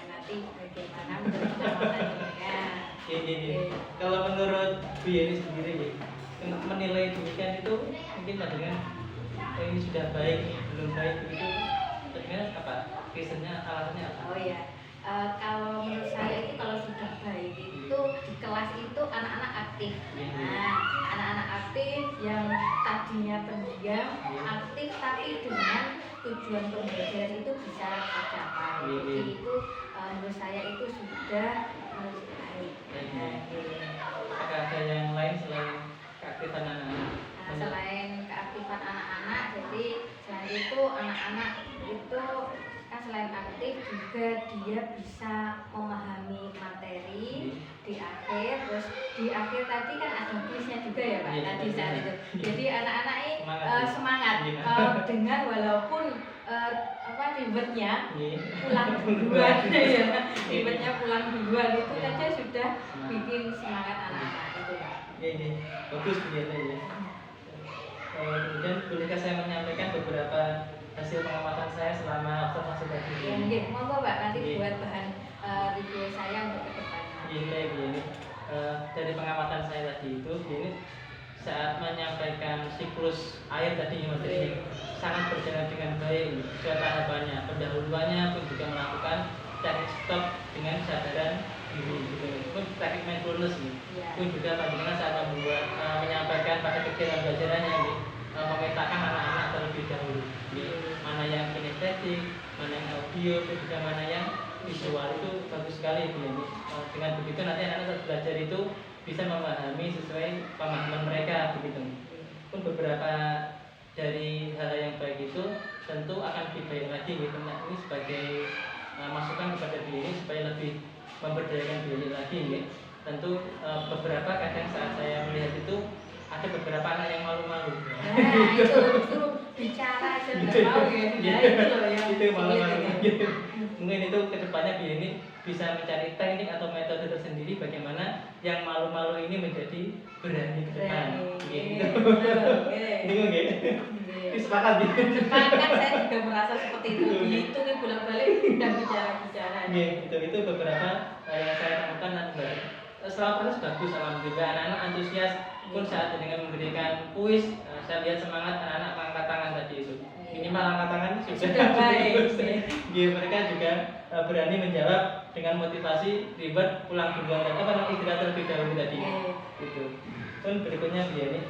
nanti bagaimana menurut teman-teman. Gini. Kalau menurut Bu Yeni sendiri nih, menilai demikian itu mungkin dengan ini sudah baik, belum baik begitu. Sebenarnya apa? Reasonnya, alasannya apa? Oh ya, kalau menurut saya itu kalau sudah baik itu di kelas itu anak-anak aktif. Nah, anak-anak aktif yang tadinya pendiam, aktif tapi dengan tujuan pembelajaran itu bisa tercapai. Jadi itu menurut saya itu sudah baik. Nah, Apakah ada yang lain selain keaktifan anak-anak? Nah, selain keaktifan anak-anak, jadi selain itu anak-anak itu kan selain aktif juga dia bisa memahami materi di akhir. Terus di akhir tadi kan ada kuisnya juga ya Pak, tadi saat itu. Jadi anak-anak ini semangat dengan walaupun ribetnya pulang duluan ya, ribetnya pulang duluan itu saja sudah bikin semangat anak-anak itu Pak. Ini bagus begini ya. Kemudian bolehkah saya menyampaikan beberapa hasil pengamatan saya selama observasi tadi Ya, ini? monggo Pak, nanti buat bahan review saya untuk kedepannya. Begini. Dari pengamatan saya tadi itu, ini saat menyampaikan siklus air tadi materi sangat berjalan dengan baik sesuai tahapannya. Pendahuluannya pun juga melakukan teknik stop dengan kesadaran diri, gitu. Pun teknik mindfulness nih. Pun juga bagaimana saat menyampaikan pada kegiatan belajarannya nih, memetakan anak-anak terlebih dahulu. Mana yang kinestetik, mana yang audio, juga mana yang visual, itu bagus sekali ini. Dengan begitu nanti anak-anak belajar itu bisa memahami sesuai pemahaman mereka begitu. Pun beberapa dari hal yang baik itu tentu akan lebih baik lagi gitu. Nah, ini sebagai masukan kepada diri supaya lebih memberdayakan diri lagi ya. Tentu beberapa kadang saat saya melihat itu ada beberapa anak yang malu-malu. Nah, itu justru bicara aja nggak mau ya. Nah, itu loh yang itu malu-malu sulit gitu. Mungkin itu kedepannya biar ini bisa mencari teknik atau metode tersendiri bagaimana yang malu-malu ini menjadi berani ke depan. Gitu. Bingung ya? Sepakat gitu. Sepakat, saya juga merasa seperti itu. Itu nih bolak-balik dan bicara-bicara. Itu beberapa yang saya temukan dan setelah proses bagus, alhamdulillah anak-anak antusias pun saat dengan memberikan kuis. Saya lihat semangat anak-anak angkat tangan tadi itu. Minimal angkat tangan sudah baik. Mereka juga berani menjawab dengan motivasi ribet pulang duluan dan istirahat terlebih dahulu tadi. Itu. Pun berikutnya begini,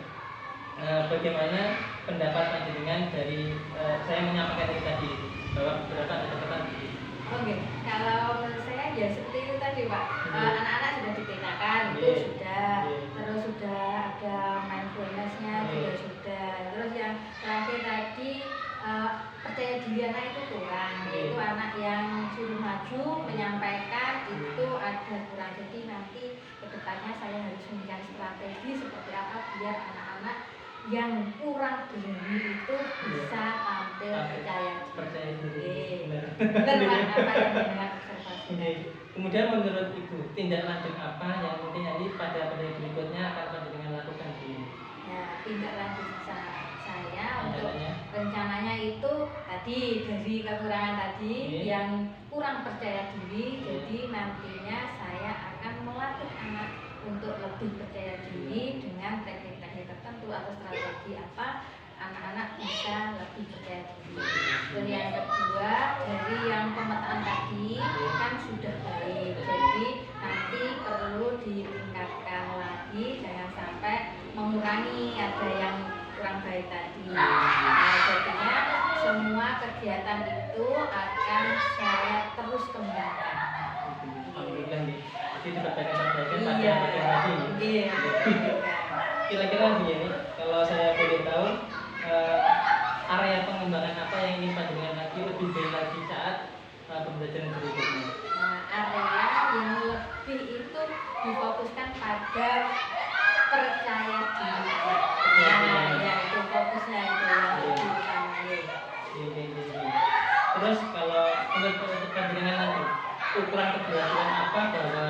bagaimana pendapat panjenengan dari saya menyampaikan tadi bahwa beberapa ada catatan begini. Oke, kalau menurut saya ya seperti itu tadi Pak. Anak-anak sudah dipetakan itu sudah, terus sudah ada mindfulness-nya juga sudah. Terus yang terakhir tadi percaya diri anak itu kurang. Itu anak yang suruh maju menyampaikan itu ada kurang. Jadi nanti kedepannya saya harus mencari strategi seperti apa biar anak-anak yang kurang berani itu bisa tampil percaya diri. Benar Pak, apa yang dengan observasi. Kemudian menurut Ibu, tindak lanjut apa yang mungkin nanti pada berikutnya akan panjenengan lakukan ini? Ya, tindak lanjut saya untuk rencananya itu tadi dari kekurangan tadi yang kurang percaya diri. Jadi nantinya saya akan melatih anak untuk lebih percaya diri dengan teknik-teknik tertentu atau strategi apa anak-anak bisa lebih percaya diri. Dan yang kedua, dari yang pemetaan tadi kan sudah baik, jadi nanti perlu ditingkatkan lagi, jangan sampai mengurangi ada yang kurang baik tadi. Nah, jadinya semua kegiatan itu akan saya terus kembangkan. Alhamdulillah nih. Jadi diperbaiki pada bagian lagi. Iya. Kira-kira begini, kalau saya boleh tahu area pengembangan apa yang ingin panjenengan lagi lebih baik lagi saat pembelajaran berikutnya? Nah, area yang lebih itu difokuskan pada percaya diri. Nah, ya itu fokusnya itu yang lebih utama. Terus kalau untuk panjenengan nanti ukuran keberhasilan apa bahwa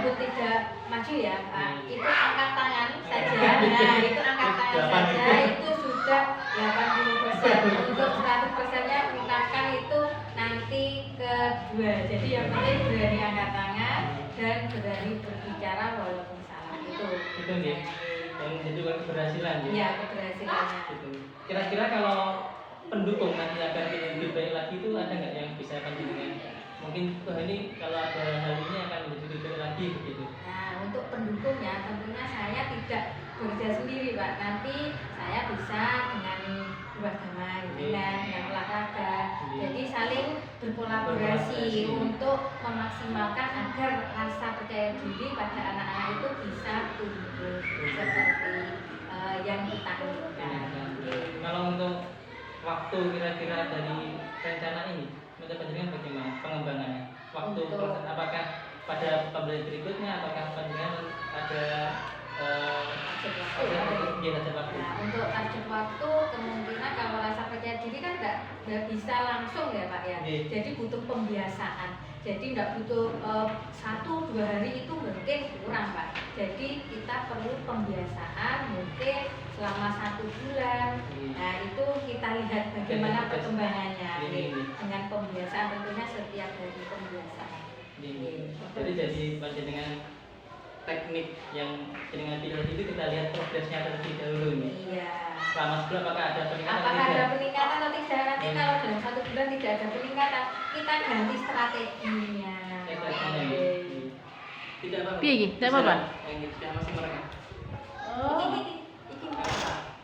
disebut tidak maju ya Pak, itu angkat tangan saja. Nah, itu angkat tangan saja itu sudah 80%. Untuk 100%-nya ungkapkan itu nanti kedua. Jadi yang penting berani angkat tangan dan berani berbicara walaupun salah itu. Itu nih. Yang jadi keberhasilan ya. Iya, keberhasilannya. Gitu. Kira-kira kalau pendukung nanti akan lebih baik lagi itu ada nggak yang bisa panjenengan? Mungkin ini kalau ada hal ini akan menjadi lebih baik lagi begitu. Nah, untuk pendukungnya tentunya saya tidak bekerja sendiri Pak. Nanti saya bisa dengan beragama dengan olahraga. Jadi saling berkolaborasi untuk memaksimalkan agar rasa percaya diri pada anak-anak itu bisa tumbuh seperti yang kita inginkan. Kalau untuk waktu kira-kira dari rencana ini, menurut panjenengan bagaimana pengembangannya? Waktu Untuk- apakah pada pembelajaran berikutnya, apakah panjenengan ada Target waktu. waktu? Nah, untuk target waktu kemungkinan kalau rasa percaya diri kan nggak bisa langsung ya Pak ya. Iya. Jadi butuh pembiasaan. Jadi nggak butuh 1-2 hari itu mungkin kurang Pak. Jadi kita perlu pembiasaan mungkin selama 1 bulan. Nah itu kita lihat bagaimana perkembangannya. Iya. Dengan pembiasaan tentunya setiap hari pembiasaan. Jadi panjenengan teknik yang jenengan pilih itu kita lihat progresnya terlebih dahulu nih. Iya. Selama sebelum apakah ada peningkatan Apakah atau ada tidak? peningkatan atau tidak? Nanti kalau dalam 1 bulan tidak ada peningkatan, kita ganti strateginya. Strateginya, Oke. Tidak apa-apa. Piye iki? Tidak apa-apa? Yang sudah masih merekam. Oh, Iki.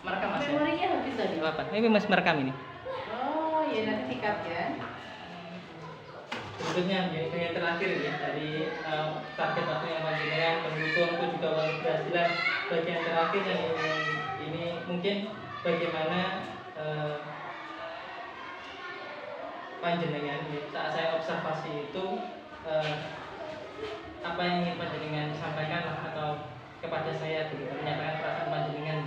Merekam Mas. ya? memorinya habis tadi. Tidak apa-apa. Ini masih merekam ini. Oh, ya nanti sikat ya. Berikutnya yang terakhir ya dari target waktu yang panjenengan pendukung itu juga keberhasilan. Bagian terakhir yang ini mungkin bagaimana panjenengan saat saya observasi itu apa yang ingin panjenengan sampaikan lah, atau kepada saya begitu menyampaikan perasaan panjenengan.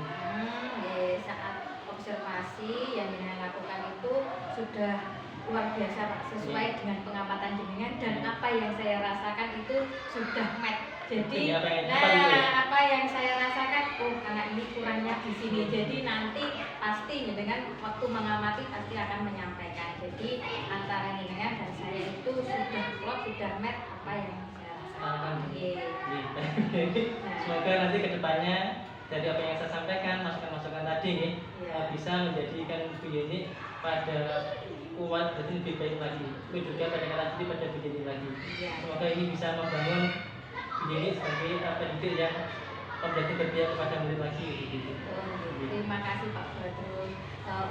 Saat observasi yang dengan lakukan itu sudah luar biasa Pak, sesuai dengan pengamatan jenengan dan apa yang saya rasakan itu sudah match. Jadi apa yang saya rasakan, anak ini kurangnya di sini. Jadi nanti pasti dengan waktu mengamati pasti akan menyampaikan. Jadi antara jenengan dan saya itu sudah klop, sudah match apa yang saya rasakan. Semoga nanti kedepannya dari apa yang saya sampaikan, masukan-masukan tadi nih bisa menjadikan Bu Yeni pada kuat dan lebih baik lagi. Itu juga pada tadi pada Bu Yeni lagi. Semoga ini bisa membangun Bu Yeni sebagai pendidik yang berarti berpihak kepada murid lagi begitu. Terima kasih Pak Badrul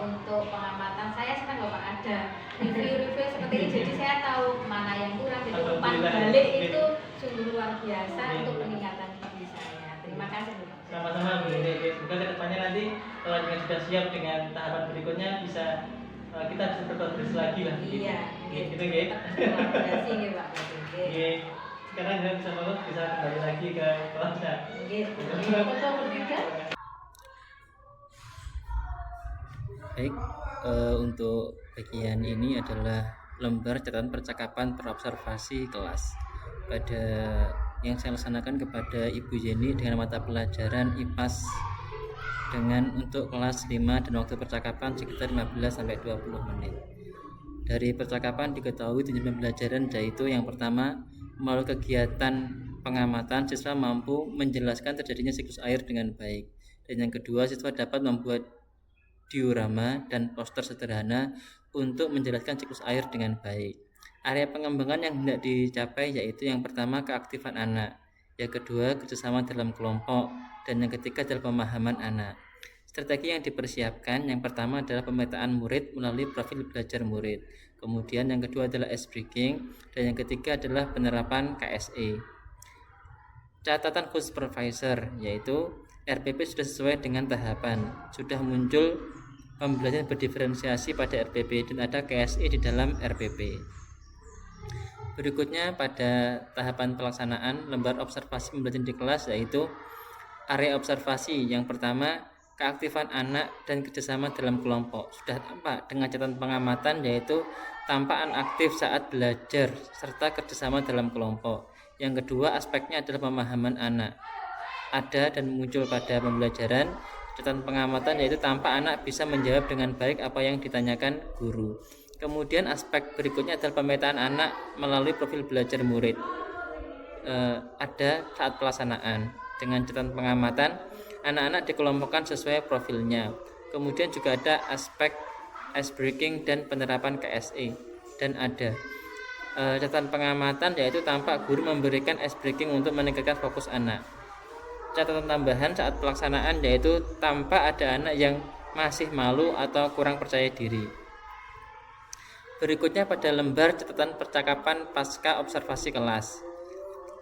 untuk pengamatan. Saya senang loh Pak ada review-review seperti ini. Jadi saya tahu mana yang kurang. Jadi umpan balik itu sungguh luar biasa untuk peningkatan diri saya. Terima kasih Pak. Sama-sama Bu Yeni. Semoga kedepannya nanti kalau dengan sudah siap dengan tahapan berikutnya bisa kita bisa berkolaborasi lagi lah. Iya. Gitu ya. Kolaborasi ya Pak Badrul. Sekarang kita bisa bangun, bisa kembali lagi ke kelasnya. Baik, untuk bagian ini adalah lembar catatan percakapan terobservasi kelas pada yang saya laksanakan kepada Ibu Yeni dengan mata pelajaran IPAS dengan untuk kelas 5 dan waktu percakapan sekitar 15-20 menit. Dari percakapan diketahui tujuan pembelajaran yaitu yang pertama, melalui kegiatan pengamatan siswa mampu menjelaskan terjadinya siklus air dengan baik, dan yang kedua siswa dapat membuat diorama dan poster sederhana untuk menjelaskan siklus air dengan baik. Area pengembangan yang hendak dicapai yaitu yang pertama keaktifan anak, yang kedua kerjasama dalam kelompok, dan yang ketiga adalah pemahaman anak. Strategi yang dipersiapkan yang pertama adalah pemetaan murid melalui profil belajar murid, kemudian yang kedua adalah ice breaking, dan yang ketiga adalah penerapan KSE. Catatan khusus supervisor yaitu RPP sudah sesuai dengan tahapan, sudah muncul pembelajaran berdiferensiasi pada RPP dan ada KSE di dalam RPP. Berikutnya pada tahapan pelaksanaan lembar observasi pembelajaran di kelas yaitu area observasi yang pertama keaktifan anak dan kerjasama dalam kelompok sudah tampak dengan catatan pengamatan yaitu tampakan aktif saat belajar serta kerjasama dalam kelompok. Yang kedua, aspeknya adalah pemahaman anak. Ada dan muncul pada pembelajaran. Catatan pengamatan yaitu tampak anak bisa menjawab dengan baik apa yang ditanyakan guru. Kemudian aspek berikutnya adalah pemetaan anak melalui profil belajar murid. Ada saat pelaksanaan. Dengan catatan pengamatan, anak-anak dikelompokkan sesuai profilnya. Kemudian juga ada aspek ice breaking dan penerapan KSE. Dan ada catatan pengamatan yaitu tampak guru memberikan ice breaking untuk meningkatkan fokus anak. Catatan tambahan saat pelaksanaan yaitu tampak ada anak yang masih malu atau kurang percaya diri. Berikutnya pada lembar catatan percakapan pasca observasi kelas.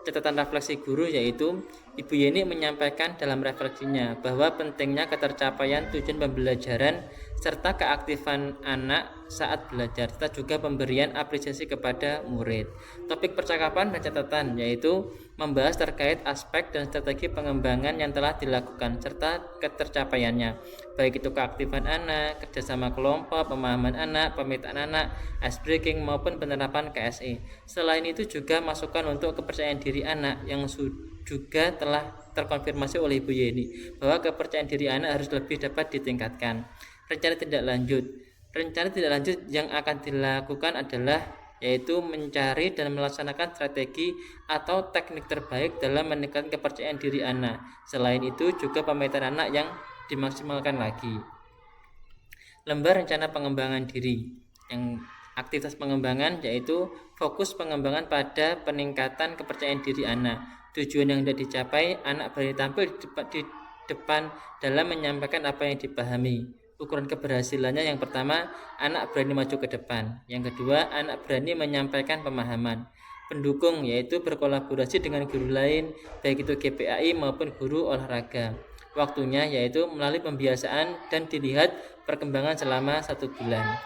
Catatan refleksi guru yaitu Ibu Yeni menyampaikan dalam refleksinya bahwa pentingnya ketercapaian tujuan pembelajaran serta keaktifan anak saat belajar serta juga pemberian apresiasi kepada murid. Topik percakapan dan catatan yaitu membahas terkait aspek dan strategi pengembangan yang telah dilakukan serta ketercapaiannya, baik itu keaktifan anak, kerjasama kelompok, pemahaman anak, pemetaan anak, ice breaking maupun penerapan KSE. Selain itu juga masukan untuk kepercayaan diri anak yang juga telah terkonfirmasi oleh Ibu Yeni bahwa kepercayaan diri anak harus lebih dapat ditingkatkan. Rencana tindak lanjut yang akan dilakukan adalah yaitu mencari dan melaksanakan strategi atau teknik terbaik dalam meningkatkan kepercayaan diri anak. Selain itu juga pemetaan anak yang dimaksimalkan lagi. Lembar rencana pengembangan diri. Yang aktivitas pengembangan yaitu fokus pengembangan pada peningkatan kepercayaan diri anak. Tujuan yang hendak dicapai, anak berani tampil di depan dalam menyampaikan apa yang dipahami. Ukuran keberhasilannya yang pertama, anak berani maju ke depan. Yang kedua, anak berani menyampaikan pemahaman. Pendukung yaitu berkolaborasi dengan guru lain, baik itu GPAI maupun guru olahraga. Waktunya yaitu melalui pembiasaan dan dilihat perkembangan selama 1 bulan.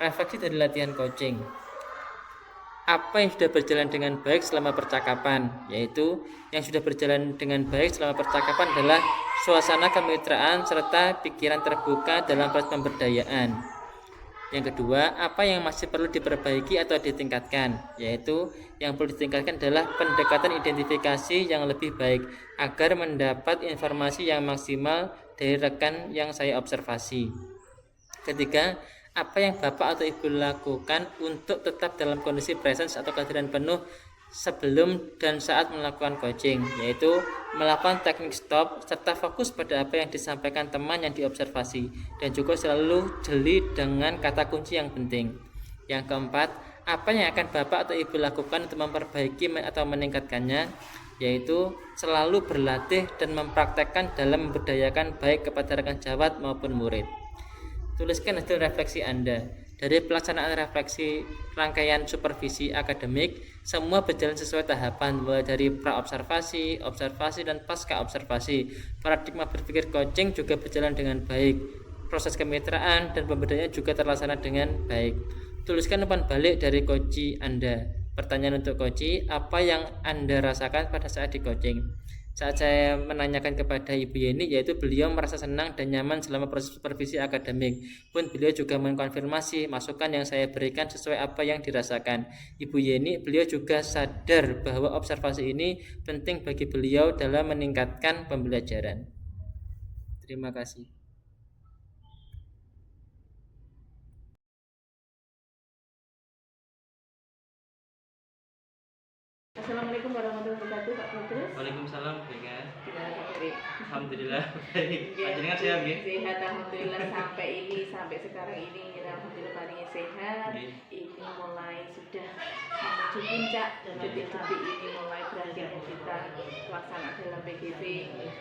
Refleksi dari latihan coaching. Apa yang sudah berjalan dengan baik selama percakapan, yaitu yang sudah berjalan dengan baik selama percakapan adalah suasana kemitraan serta pikiran terbuka dalam proses pemberdayaan. Yang kedua, apa yang masih perlu diperbaiki atau ditingkatkan, yaitu yang perlu ditingkatkan adalah pendekatan identifikasi yang lebih baik agar mendapat informasi yang maksimal dari rekan yang saya observasi. Ketiga, apa yang Bapak atau Ibu lakukan untuk tetap dalam kondisi presence atau kehadiran penuh sebelum dan saat melakukan coaching, yaitu melakukan teknik stop serta fokus pada apa yang disampaikan teman yang diobservasi dan juga selalu jeli dengan kata kunci yang penting. Yang keempat, apa yang akan Bapak atau Ibu lakukan untuk memperbaiki atau meningkatkannya, yaitu selalu berlatih dan mempraktekkan dalam memberdayakan baik kepada rekan jawat maupun murid. Tuliskan hasil refleksi Anda. Dari pelaksanaan refleksi rangkaian supervisi akademik, semua berjalan sesuai tahapan, mulai dari pra-observasi, observasi, dan pasca observasi. Paradigma berpikir coaching juga berjalan dengan baik. Proses kemitraan dan pemberdayaan juga terlaksana dengan baik. Tuliskan umpan balik dari coach Anda. Pertanyaan untuk coach, apa yang Anda rasakan pada saat di coaching? Saat saya menanyakan kepada Ibu Yeni, yaitu beliau merasa senang dan nyaman selama proses supervisi akademik. Pun beliau juga mengkonfirmasi masukan yang saya berikan sesuai apa yang dirasakan. Ibu Yeni, beliau juga sadar bahwa observasi ini penting bagi beliau dalam meningkatkan pembelajaran. Terima kasih. Assalamualaikum warahmatullahi wabarakatuh, Pak Petrus. Waalaikumsalam, Beka. Gimana Pak Tri? Alhamdulillah baik. Panjenengan sehat nggih? Sehat alhamdulillah sampai sekarang ini alhamdulillah paling sehat. Nggih. Ini mulai sudah menuju puncak dan detik-detik ini mulai berakhir kita pelaksanaan dalam PGP.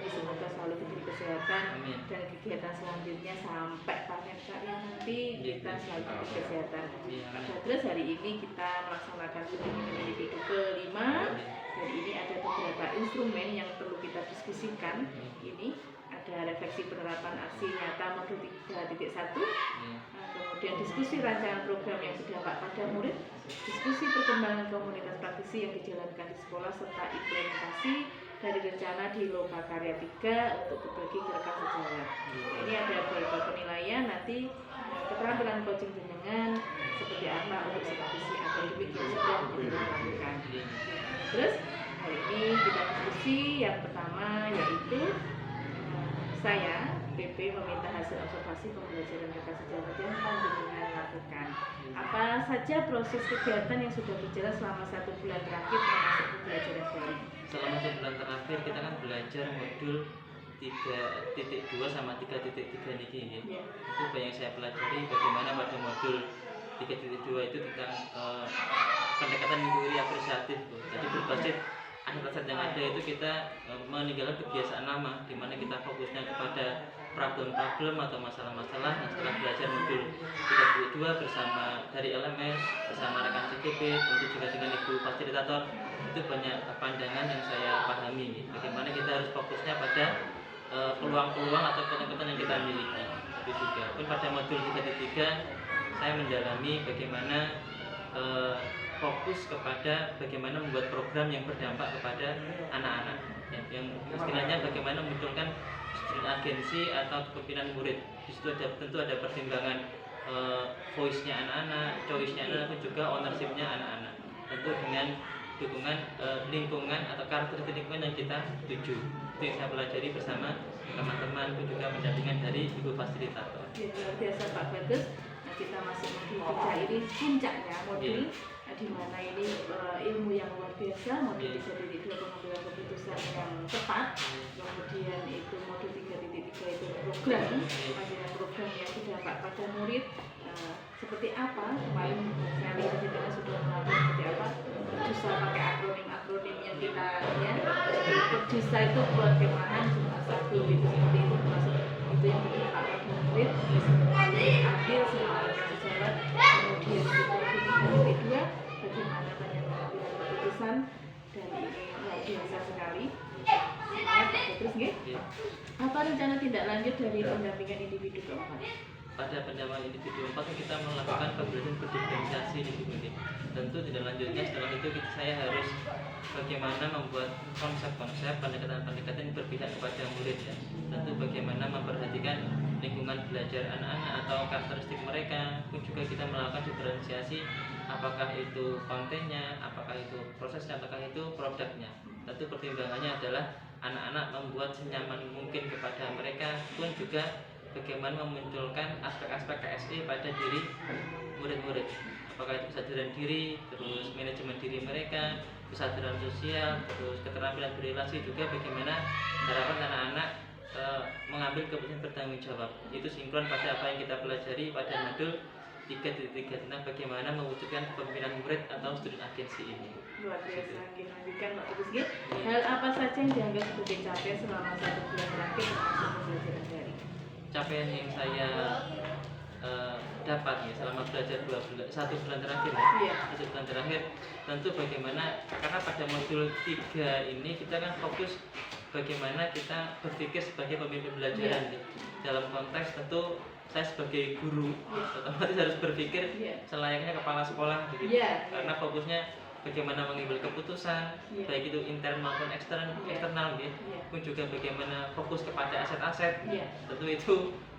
Semoga selalu diberi kesehatan. Amin. Dan kegiatan selanjutnya sampai panen karya nanti kita selalu diberi kesehatan. Terus hari ini kita melaksanakan studi ke-5. Dan ini ada beberapa instrumen yang perlu kita diskusikan. Ini ada refleksi penerapan aksi nyata modul 3.1, kemudian diskusi rancangan program yang berdampak pada murid, diskusi perkembangan komunitas praktisi yang dijalankan di sekolah, serta implementasi dari rencana di Loka Karya 3 untuk berbagi gerakan sejarah. Ini ada beberapa penilaian, nanti keterampilan coaching jenengan seperti apa untuk supervisi akademik yang sudah kita lakukan. Terus hari ini kita diskusi yang pertama yaitu saya PP meminta hasil observasi pembelajaran rekayasa sejarah yang panjenengan lakukan. Apa saja proses kegiatan yang sudah berjalan selama 1 bulan terakhir termasuk pembelajaran daring? Selama 1 bulan terakhir kita kan belajar modul 3.2 sama 3.3 niki ya. Ya. Itu banyak saya pelajari bagaimana pada modul 3.2 itu tentang pendekatan mengikuti apresiatif Bu. Jadi berbasis aset-aset yang ada itu kita meninggalkan kebiasaan lama di mana kita fokusnya kepada problem-problem atau masalah-masalah. Nah, setelah belajar modul 3.2 bersama dari LMS bersama rekan CGP tentu juga dengan ibu fasilitator, itu banyak pandangan yang saya pahami bagaimana kita harus fokusnya pada peluang-peluang atau kesempatan yang kita miliki. Itu juga pun pada modul 3.3 saya mendalami bagaimana fokus kepada bagaimana membuat program yang berdampak kepada anak-anak yang istilahnya bagaimana memunculkan student agency atau kepemimpinan murid. Di situ tentu ada pertimbangan voice-nya anak-anak, choice-nya anak-anak, pun juga ownership-nya anak-anak. Tentu dengan dukungan lingkungan atau karakteristik lingkungan yang kita tuju. Itu yang saya pelajari bersama teman-teman, pun juga pendampingan dari ibu fasilitator. Ya, luar biasa Pak Bagus. Nah, kita masih modul 3 ini puncaknya modul di mana ini ilmu yang luar biasa, modul 3.2 pengambilan keputusan yang tepat, kemudian itu modul 3.3 itu program, panjangan program yang berdampak pada murid. Seperti apa kemarin saya lihat kita sudah melakukan seperti apa Perjusa pakai akronim yang kita lihat. Perjusa itu perkemahan cuma satu itu seperti itu, termasuk itu yang berdampak pada murid, adil semuanya sejalan. Kemudian kedua bagaimana banyak pengambilan keputusan, dan ini luar biasa sekali. Semangat Pak Petrus nggih. Apa rencana tindak lanjut dari pendampingan individu keempat? Pada pendampingan individu 4 kita melakukan pembelajaran berdiferensiasi di sini. Tentu tidak lanjutnya setelah itu saya harus bagaimana membuat konsep-konsep pendekatan-pendekatan yang berpihak kepada murid ya. Tentu bagaimana memperhatikan lingkungan belajar anak-anak atau karakteristik mereka, pun juga kita melakukan diferensiasi apakah itu kontennya, apakah itu prosesnya, apakah itu produknya. Tentu pertimbangannya adalah anak-anak membuat senyaman mungkin kepada mereka, pun juga bagaimana memunculkan aspek-aspek KSE pada diri murid-murid. Apakah itu kesadaran diri, terus manajemen diri mereka, kesadaran sosial, terus keterampilan berrelasi, juga bagaimana harapan anak-anak mengambil keputusan bertanggung jawab. Itu sinkron pada apa yang kita pelajari pada modul 3.3 tentang bagaimana mewujudkan kepemimpinan murid atau student agency ini. Luar biasa, lanjutkan Pak Agus. Hal apa saja yang dianggap sebagai capaian selama 1 bulan terakhir termasuk pembelajaran daring? Capaian yang saya dapat ya selama belajar 1 bulan terakhir Iya. 1 bulan terakhir tentu bagaimana, karena pada modul 3 ini kita kan fokus bagaimana kita berpikir sebagai pemimpin pembelajaran ya. Dalam konteks tentu saya sebagai guru otomatis harus berpikir selayaknya kepala sekolah begitu. Karena fokusnya bagaimana mengambil keputusan baik itu internal maupun eksternal gitu. Pun juga bagaimana fokus kepada aset-aset. Tentu itu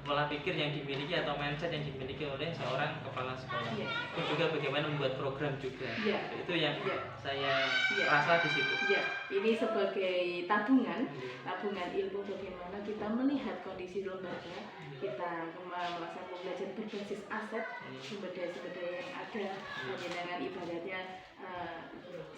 pola pikir yang dimiliki atau mindset yang dimiliki oleh seorang kepala sekolah. Pun juga bagaimana membuat program juga. Itu yang saya rasa di situ. Ini sebagai tabungan ilmu bagaimana kita melihat kondisi lembaga, kita melaksanakan pembelajaran berbasis aset, sumber daya yang ada, dengan ibaratnya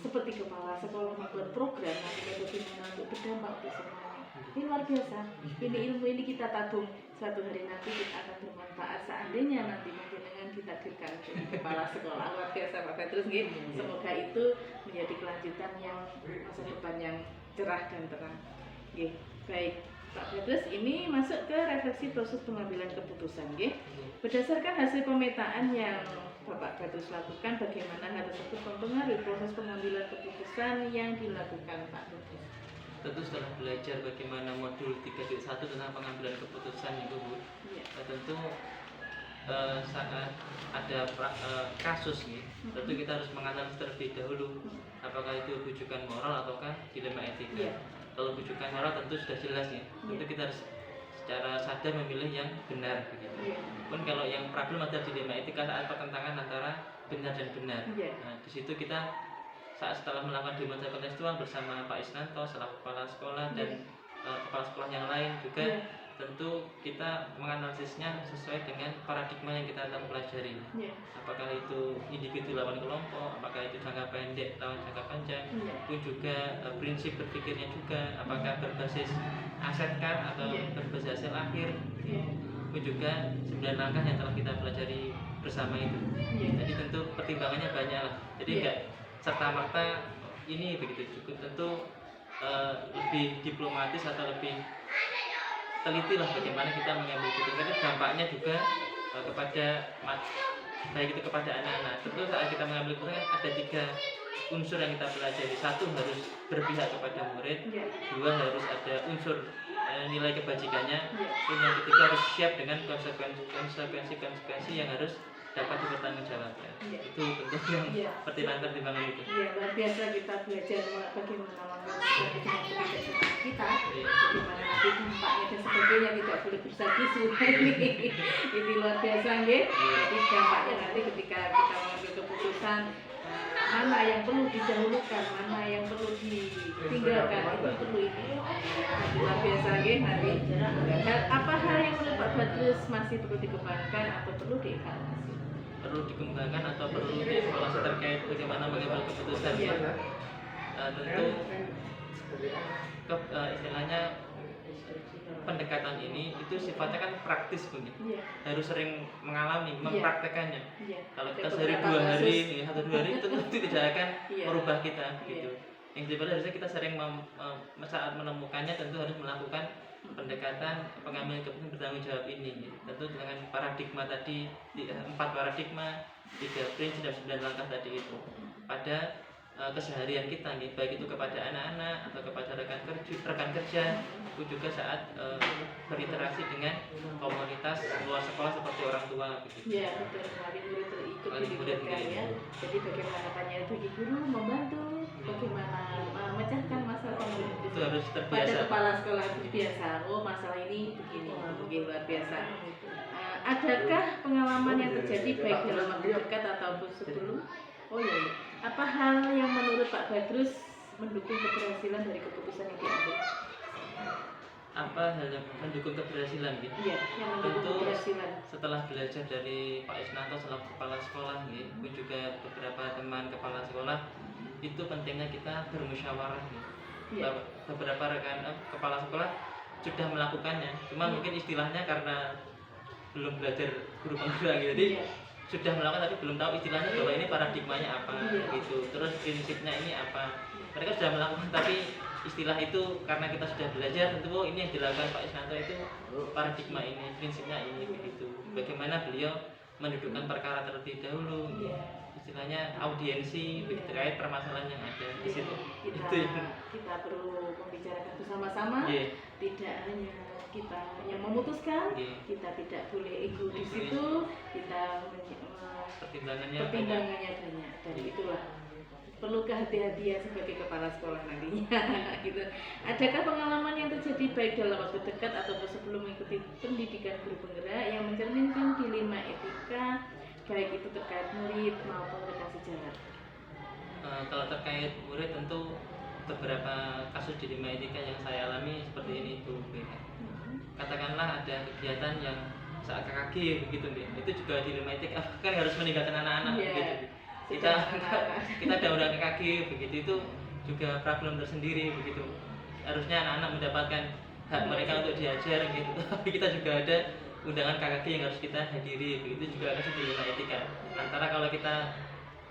seperti kepala sekolah membuat program nanti bagaimana untuk berdampak untuk semuanya. Ini luar biasa. Ini ilmu ini kita tabung, suatu hari nanti kita akan bermanfaat seandainya nanti dengan ditakdirkan jadi kepala sekolah. Luar biasa Pak Petrus. Semoga itu menjadi kelanjutan yang masa depan yang cerah dan terang. Baik Pak Petrus, ini masuk ke refleksi proses pengambilan keputusan. Berdasarkan hasil pemetaan yang Bapak Petrus lakukan, bagaimana hal tersebut mempengaruhi proses pengambilan keputusan yang dilakukan Pak Petrus? Tentu setelah belajar bagaimana modul 3.1 tentang pengambilan keputusan itu Bu, tentu saat ada kasus nih, tentu kita harus menganalisis terlebih dahulu apakah itu rujukan moral ataukah dilema etika. Kalau rujukan moral tentu sudah jelas ya, tentu kita harus secara sadar memilih yang benar begitu. Pun kalau yang problem ada dilema etika saat pertentangan antara benar dan benar. Nah, di situ kita saat setelah melakukan demonstrasi kontekstual bersama Pak Isnanto selaku kepala sekolah dan kepala sekolah yang lain juga, tentu kita menganalisisnya sesuai dengan paradigma yang kita akan pelajari. Apakah itu individu lawan kelompok, apakah itu jangka pendek lawan jangka panjang, pun juga prinsip berpikirnya juga, apakah berbasis aset kah atau berbasis hasil akhir, pun juga 9 langkah yang telah kita pelajari bersama itu. Jadi tentu pertimbangannya banyak lah. Jadi enggak serta-merta ini begitu, cukup tentu lebih diplomatis atau lebih teliti lah bagaimana kita mengambil keputusan. Karena dampaknya juga kepada baik itu kepada anak-anak. Tentu saat kita mengambil keputusan ada 3 unsur yang kita pelajari. 1 harus berpihak kepada murid, 2 harus ada unsur nilai kebajikannya, dan yang ketiga harus siap dengan konsekuensi yang harus dapat dipertanggungjawabkan. Itu tentu yang pertimbangan-pertimbangan itu. Iya, luar biasa kita belajar bagaimana mengatur dengan kebijaksanaan kita, bagaimana nanti dampaknya dan sebagainya, tidak boleh bersakisu. Ini luar biasa, nggih. Jadi dampaknya nanti ketika kita mengambil keputusan mana yang perlu didahulukan, mana yang perlu ditinggalkan, itu perlu ini. Luar biasa, nggih. Nanti apa hal yang menurut Pak Badrus masih perlu dikembangkan atau perlu dievaluasi? Perlu dikembangkan atau perlu dievaluasi terkait bagaimana mengambil keputusan. Tentu istilahnya pendekatan ini itu sifatnya kan praktis Bu. Harus sering mengalami, mempraktekannya. Kalau kita sehari 2 hari, 1-2 hari itu tentu tidak akan merubah kita gitu. Yang daripada harusnya kita sering saat menemukannya tentu harus melakukan pendekatan pengambilan keputusan bertanggung jawab ini. Tentu dengan paradigma tadi 4 paradigma, 3 prinsip dan 9 langkah tadi itu pada keseharian kita, baik itu kepada anak-anak atau kepada rekan kerja, pun juga saat berinteraksi dengan komunitas luar sekolah seperti orang tua begitu. Iya, betul. Wali murid ikut dilibatkan ya. Jadi bagaimana perannya bagi guru membantu, bagaimana memecahkan masalah Itu harus pada terbiasa. kepala sekolah itu biasa. Oh, masalah ini begini, begini luar biasa. Adakah pengalaman yang terjadi baik dalam waktu dekat ataupun sebelum? Oh iya. Apa hal yang menurut Pak Badrus mendukung keberhasilan dari keputusan yang diambil? Apa hal yang mendukung keberhasilan gitu? Iya, yang mendukung Tentu keberhasilan. setelah belajar dari Pak Isnanto selaku kepala sekolah, pun juga beberapa teman kepala sekolah, itu pentingnya kita bermusyawarah. Beberapa rekan kepala sekolah sudah melakukannya, cuma mungkin istilahnya karena belum belajar guru penggerak gitu, jadi sudah melakukan tapi belum tahu istilahnya bahwa ini paradigmanya apa gitu, terus prinsipnya ini apa. Mereka sudah melakukan tapi istilah itu karena kita sudah belajar, tentu ini yang dilakukan Pak Isnanto itu paradigma ini, prinsipnya ini begitu. Bagaimana beliau mendudukkan perkara terlebih dahulu, istilahnya audiensi terkait permasalahan yang ada di situ. Kita perlu membicarakan bersama-sama, tidak hanya kita yang memutuskan, kita tidak boleh ego di situ, kita pertimbangannya banyak, dan itulah perlu kehati-hatian sebagai kepala sekolah nantinya. Gitu. Adakah pengalaman yang terjadi baik dalam waktu dekat ataupun sebelum mengikuti pendidikan guru penggerak yang mencerminkan dilema etika, baik itu terkait murid maupun rekan sejarah? Kalau terkait murid tentu beberapa kasus dilema etika yang saya alami seperti ini Bu. Katakanlah ada kegiatan yang saat KKG begitu, itu juga dilema etika, kan harus meninggalkan anak-anak begitu. Kita ada undang KKG begitu, itu juga problem tersendiri begitu. Harusnya anak-anak mendapatkan hak mereka untuk diajar gitu, tapi kita juga ada undangan KKG yang harus kita hadiri begitu, juga kasus dilema etika. Antara kalau kita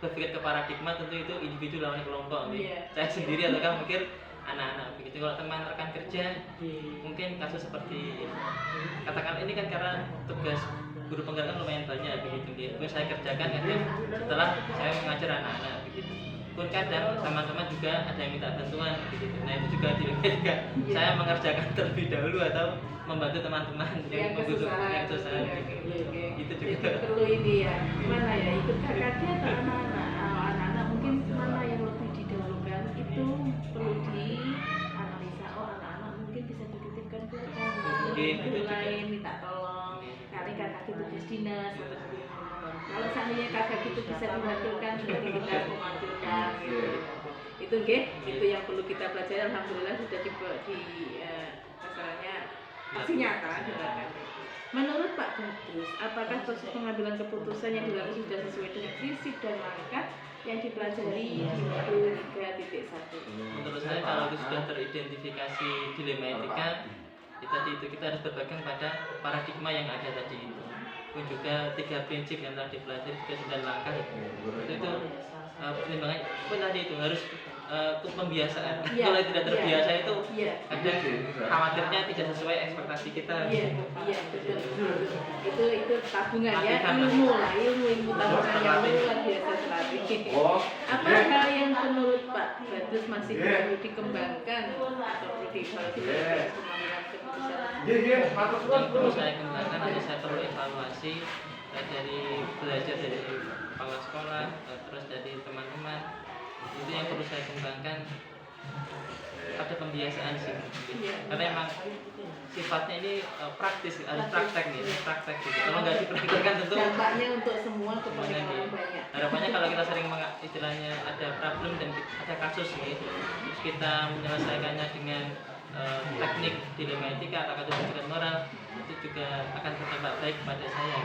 berpikir ke paradigma tentu itu individu lawan kelompok, saya sendiri ataukah mungkin anak-anak begitu. Kalau teman rekan kerja mungkin kasus seperti katakan ini kan karena tugas guru penggerak kan lumayan banyak begitu gitu. Saya kerjakan kadang setelah saya mengajar anak-anak begitu. Pun kadang teman-teman juga ada yang minta bantuan begitu. Nah itu juga dilema. Saya mengerjakan terlebih dahulu atau membantu teman-teman yang membutuhkan yang susah gitu juga. Perlu ini ya, mana ya ikut KKG atau anak-anak? Anak-anak mungkin mana yang lebih didahulukan itu perlu dianalisa. Oh anak-anak mungkin bisa dititipkan ke guru lain, minta tolong. Kali kakak itu tugas dinas atau kalau seandainya kakak itu bisa diwakilkan, berarti kita harus mewakilkan. Itu itu yang perlu kita pelajari. Alhamdulillah sudah masalahnya aksi nyata dilakukan. Menurut Pak Badrus, apakah proses pengambilan keputusan yang dilakukan sudah sesuai dengan prinsip dan langkah yang dipelajari di buku 3.1? Menurut saya kalau itu sudah teridentifikasi dilema etika, itu kita harus berpegang pada paradigma yang ada tadi itu. Pun juga 3 prinsip yang telah dipelajari, juga 9 langkah itu pertimbangan pun tadi itu harus pembiasaan. Iya, Kalau tidak terbiasa itu Iya. kadang khawatirnya tidak sesuai ekspektasi kita. Iya, betul. Itu tabungan ya, Latihan. ilmu tabungan yang luar biasa terlatih. Apa hal yang menurut Pak Badrus masih perlu dikembangkan atau perlu dievaluasi dalam pengambilan keputusan? Yang perlu saya kembangkan atau saya perlu evaluasi dari belajar dari kepala sekolah, terus dari teman-teman, itu yang perlu saya kembangkan pada pembiasaan sih. Karena emang sifatnya ini praktis, harus praktek gitu. Kalau nggak dipraktekkan tentu Dampaknya untuk semua kepada Gimana nih? orang banyak. harapannya kalau kita sering istilahnya ada problem dan ada kasus nih, terus kita menyelesaikannya dengan teknik dilema etika atau etikat moral, itu juga akan berdampak baik pada saya.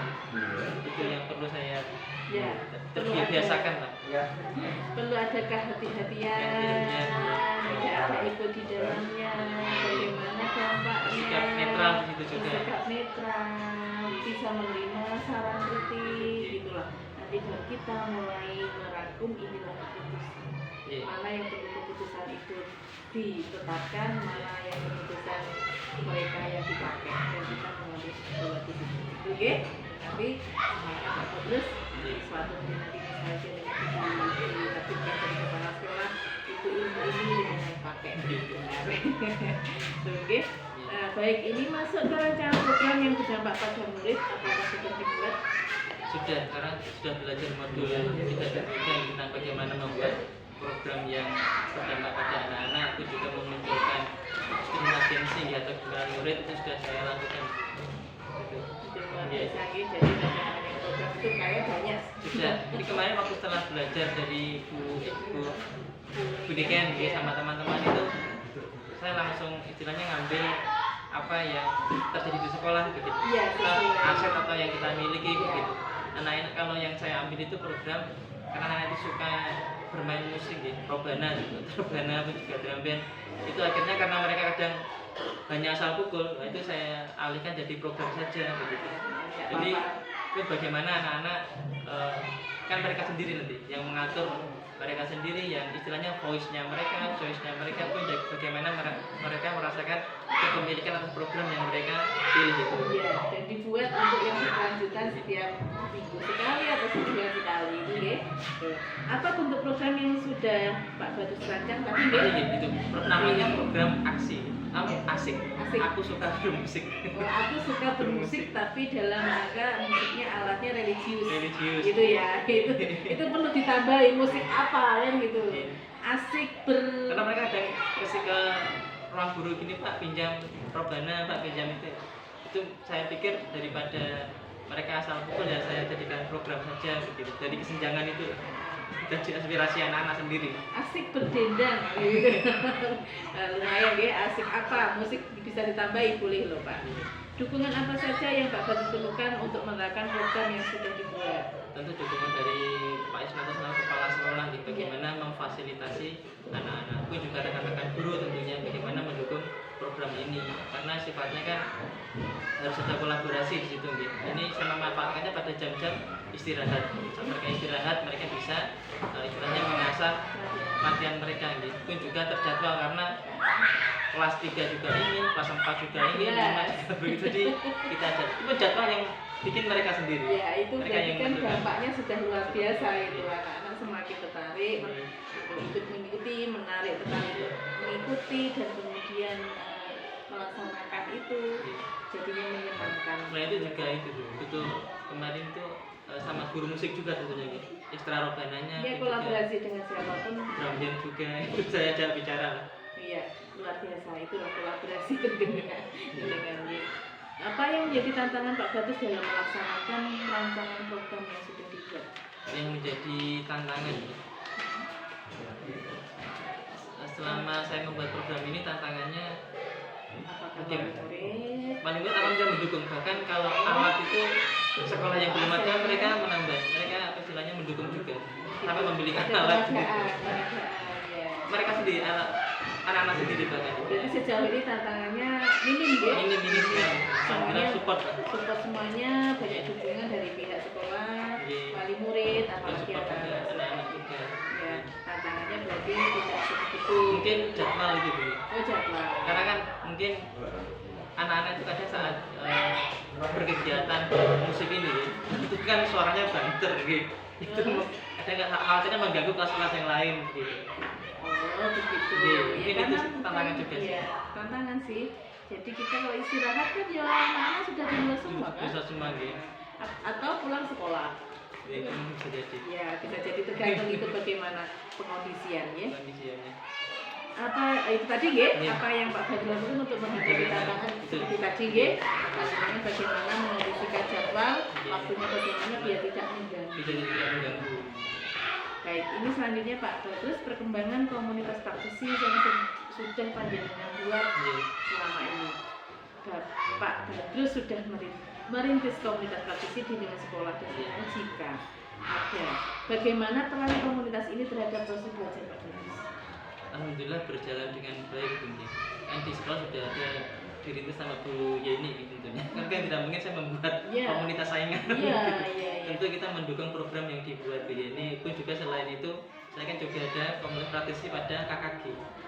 Itu yang perlu saya terbiasakan lah. Perlu ada kehati-hatian, tidak ada ego di dalamnya, bagaimana dampaknya, Sikap netral di situ juga. sikap netral, bisa menerima saran kritik, gitulah. Nanti baru kita mulai merangkum inilah keputusan. Iya. Mana yang perlu keputusan itu ditetapkan, mana yang keputusan mereka yang dipakai, dan kita mengambil sesuatu di situ. Oke? Tapi semangat Pak Badrus, suatu hari nanti misalnya dengan kita ditertibkan dari kepala sekolah, itu ilmu ini dengan yang pakai. Oke? Nah, baik, ini masuk ke rancangan program yang berdampak pada murid, apakah sudah dibuat? Sudah, sekarang sudah belajar modul 3.3 tentang bagaimana membuat program yang berdampak pada anak-anak, itu juga memunculkan diskriminasi atau kekurangan murid, itu sudah saya lakukan. Sudah luar biasa, jadi rancangan yang program itu kayak banyak. Sudah, jadi kemarin waktu setelah belajar dari Bu Deken sama teman-teman itu, saya langsung istilahnya ngambil apa yang terjadi di sekolah begitu. Iya, sesuai. Aset atau yang kita miliki begitu. Anak-anak kalau yang saya ambil itu program karena anak itu suka bermain musik gitu, robana pun juga drum band. Itu akhirnya karena mereka kadang banyak asal pukul, nah itu saya alihkan jadi program saja begitu. Jadi itu bagaimana anak-anak kan mereka sendiri nanti yang mengatur, mereka sendiri yang istilahnya voice-nya mereka, choice-nya mereka pun bagaimana mereka merasakan kepemilikan atas program yang mereka pilih itu. Iya, dan dibuat untuk yang berkelanjutan setiap minggu sekali atau sebulan sekali itu ya. Apa bentuk program yang sudah Pak Badrus rancang tadi Jadi ya? itu namanya program aksi. Asik. Asik. Aku suka bermusik. Oh, aku suka bermusik tapi dalam rangka musiknya alatnya religius. Religius. Gitu ya. Itu perlu ditambahin musik apa kan gitu. Asik Karena mereka ada kasih ke ruang guru gini, Pak, pinjam robana, Pak, pinjam itu. Itu saya pikir daripada mereka asal pukul ya saya jadikan program saja begitu. Dari kesenjangan itu jadi aspirasi anak-anak sendiri. asik berdendang gitu. Lumayan ya, asik apa? Musik bisa ditambahi boleh loh Pak. Dukungan apa saja yang Pak Badrus perlukan untuk menerapkan program yang sudah dibuat? Tentu dukungan dari Pak Ismail selaku kepala sekolah gitu, bagaimana memfasilitasi anak-anak, pun juga rekan-rekan guru tentunya bagaimana mendukung program ini, karena sifatnya kan harus ada kolaborasi di situ gitu. Ini saya memanfaatkannya pada jam-jam istirahat. Saat mereka istirahat mereka bisa istilahnya mengasah latihan mereka gitu. Pun juga terjadwal karena kelas 3 juga ingin, kelas 4 juga ingin, 5 juga begitu. Jadi kita ada itu jadwal yang bikin mereka sendiri. Ya itu Mereka berarti yang kan menentukan. dampaknya sudah luar biasa itu, anak-anak semakin tertarik untuk ikut mengikuti, menarik tertarik untuk mengikuti dan kemudian melaksanakan itu, jadinya menyenangkan. Nah itu juga itu kemarin tuh sama guru musik juga tentunya gitu. Ekstra robananya Ya gitu juga. kolaborasi dengan siapapun. Drum band juga itu saya ajak bicara lah. Iya, luar biasa. Itulah kolaborasi dengan dia. Apa yang menjadi tantangan Pak Badrus dalam melaksanakan rancangan program yang sudah dibuat? Yang menjadi tantangan selama saya membuat program ini tantangannya Apakah Oke. murid? paling nggak akan bisa mendukung, bahkan kalau alat itu sekolah yang belum ada mereka menambah, mereka apa istilahnya mendukung juga sampai membelikan Ada alat peragaan, ya. mereka sendiri, anak-anak sendiri bahkan Berarti sejauh ini tantangannya minim ya? ini sekali, alhamdulillah support Pak. Support semuanya, banyak dukungan dari pihak sekolah, Iya. wali murid, Dan apalagi support juga anak-anak. anak-anak juga. Ya, tantangannya berarti tidak sebegitu. Mungkin jadwal gitu, Oh jadwal. karena kan mungkin anak-anak itu kadang saat berkegiatan musik ini itu kan suaranya banter gitu. Itu kadang khawatirnya mengganggu kelas-kelas yang lain gitu. Oh begitu. Iya, Ya, mungkin karena itu tantangan juga sih. Iya, tantangan sih. Jadi kita kalau istirahat kan ya anak-anak sudah di luar semua kan? Bisa semua gitu. Atau pulang sekolah. Ya, itu bisa jadi Ya, bisa jadi tergantung itu bagaimana pengondisian ya. kondisinya. Apa itu tadi ya? Iya. Apa yang Pak Fadil lakukan untuk menghadapi tantangan seperti tadi ya? Tantangannya bagaimana mengondisikan jadwal, waktunya bagaimana biar tidak mengganggu. Bisa jadi tidak mengganggu. Baik, ini selanjutnya Pak Badrus, perkembangan komunitas praktisi yang sudah panjenengan buat Iya. selama ini. Pak Badrus sudah merintis komunitas praktisi di lingkungan sekolah dan sebenarnya jika ada, bagaimana peran komunitas ini terhadap proses belajar Pak Badrus? Alhamdulillah berjalan dengan baik Bunda. Kan di sekolah sudah ada dirintis sama Bu Yeni gitu tentunya. Kan tidak mungkin saya membuat Iya. komunitas saingan. Iya, gitu. iya, iya. Tentu kita mendukung program yang dibuat Bu Yeni. Pun juga selain itu saya kan juga ada komunitas praktisi pada KKG.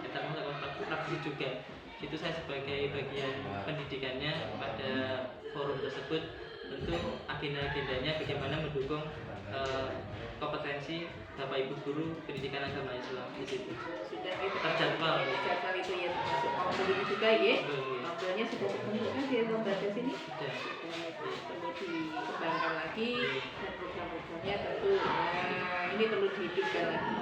Ya, termasuk komunitas praktisi juga. Itu saya sebagai bagian pendidikannya pada forum tersebut. Tentu agenda-agendanya bagaimana mendukung kompetensi Bapak Ibu guru pendidikan agama Islam di situ. Sudah itu Terjadwal. jadwal itu ya termasuk mobil ini juga ya. Betul. Mobilnya sudah terbentuk kan di lembaga sini. Sudah. Perlu dikembangkan lagi dan program-programnya tentu ini perlu dihidupkan lagi.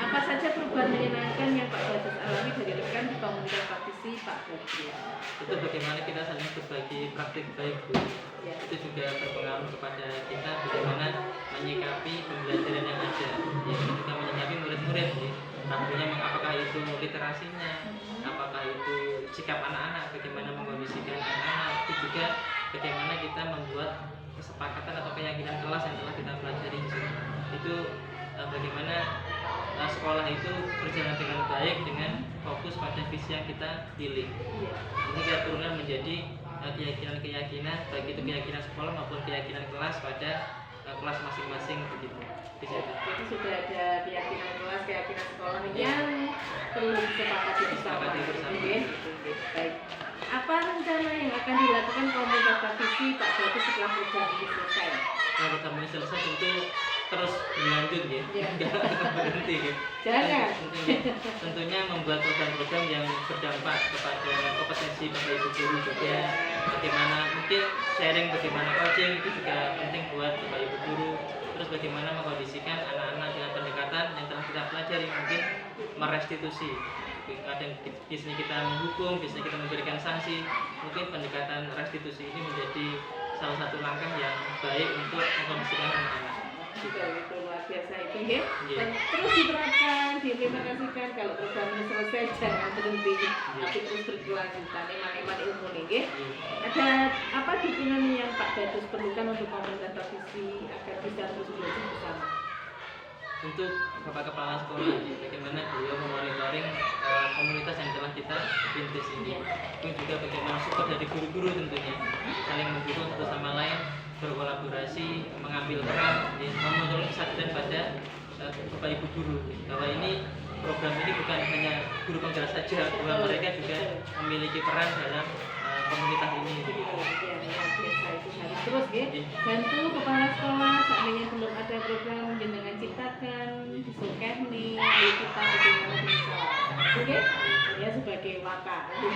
Apa saja perubahan menyenangkan yang Pak Badrus alami dari rekan di komunitas praktisi Pak Badrus? Itu bagaimana kita saling berbagi praktik baik Bu. Ya. Itu juga berpengaruh kepada kita bagaimana menyikapi pembelajaran yang ada. Ya, kita juga menyikapi murid-murid ya. Tentunya apakah itu literasinya, apakah itu sikap anak-anak, bagaimana mengkondisikan anak-anak, itu juga bagaimana kita membuat kesepakatan atau keyakinan kelas yang telah kita pelajari di sini. Itu bagaimana sekolah itu berjalan dengan baik dengan fokus pada visi yang kita pilih. Ini kita turunkan menjadi keyakinan-keyakinan, baik itu keyakinan sekolah maupun keyakinan kelas pada kelas masing-masing begitu. Di situ. Jadi sudah ada keyakinan kelas, keyakinan sekolah yang perlu disepakati bersama. Disepakati bersama. Oke, baik. Apa rencana yang akan dilakukan komunitas praktisi Pak Badrus setelah program ini selesai? Kalau program ini selesai tentu terus berlanjut ya, Ya. jangan berhenti ya. Jangan. Tentunya membuat program-program yang berdampak kepada kompetensi Bapak Ibu guru juga. Bagaimana mungkin sharing bagaimana coaching itu juga penting buat Bapak Ibu guru. Terus bagaimana mengkondisikan anak-anak dengan pendekatan yang telah kita pelajari, mungkin merestitusi. Kadang di sini kita menghukum, di sini kita memberikan sanksi. Mungkin pendekatan restitusi ini menjadi salah satu langkah yang baik untuk mengkondisikan anak-anak. Juga itu luar biasa itu ya. Iya. Dan terus diterapkan, diimplementasikan. Kalau program ini selesai jangan berhenti, tapi terus berkelanjutan. Iman-iman ilmu nih, ya. Ada apa dukungan yang Pak Badrus perlukan untuk komunitas praktisi agar bisa terus belajar bersama? Untuk Bapak Kepala Sekolah, bagaimana beliau memonitoring komunitas yang telah kita rintis ini. Itu juga bagaimana support dari guru-guru tentunya, saling mendukung satu sama lain, berkolaborasi, mengambil peran, memunculkan kesadaran pada Bapak Ibu guru bahwa ini program ini bukan hanya guru penggerak saja, bahwa mereka juga memiliki peran dalam komunitas ini. Begitu. Ya, luar biasa itu harus terus ya. Bantu kepala sekolah seandainya belum ada program jenengan ciptakan, disukai nih, ayo kita bagaimana bisa. Oke? Ya sebagai wakil.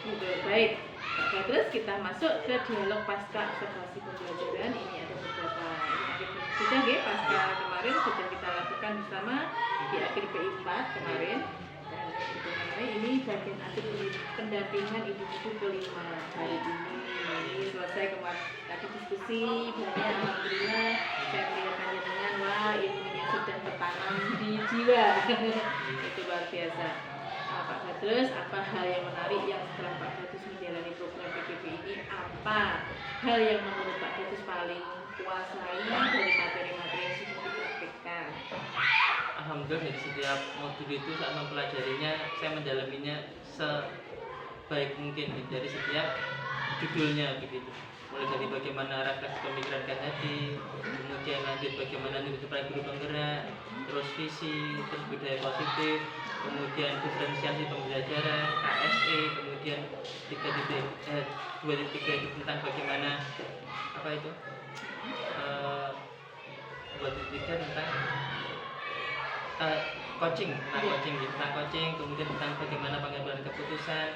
Gitu. Baik. Terus kita masuk ke dialog pasca observasi pembelajaran. Ini ada beberapa sudah ya pasca kemarin sudah kita lakukan bersama di akhir PI 4 kemarin. Dan ini bagian akhir pendampingan ibu-ibu kelima hari ini selesai kemarin tadi diskusi banyak alhamdulillah saya melihat panjenengan wah ilmunya sudah tertanam di jiwa itu luar biasa. Pak Badrus, apa hal yang menarik yang setelah Pak Badrus menjalani program PKP ini, apa hal yang menurut Pak Badrus paling kuasai dari materi-materi yang sudah dipraktikkan? Alhamdulillah dari setiap modul itu saat mempelajarinya saya mendalaminya sebaik mungkin dari setiap judulnya begitu. Mulai dari bagaimana refleksi pemikiran hati, kemudian lanjut bagaimana nilai guru penggerak, terus visi, terus budaya positif, kemudian diferensiasi pembelajaran, KSE, kemudian 2.3 itu tentang bagaimana apa itu 2.3 tentang coaching, tentang coaching, kemudian tentang bagaimana pengambilan keputusan,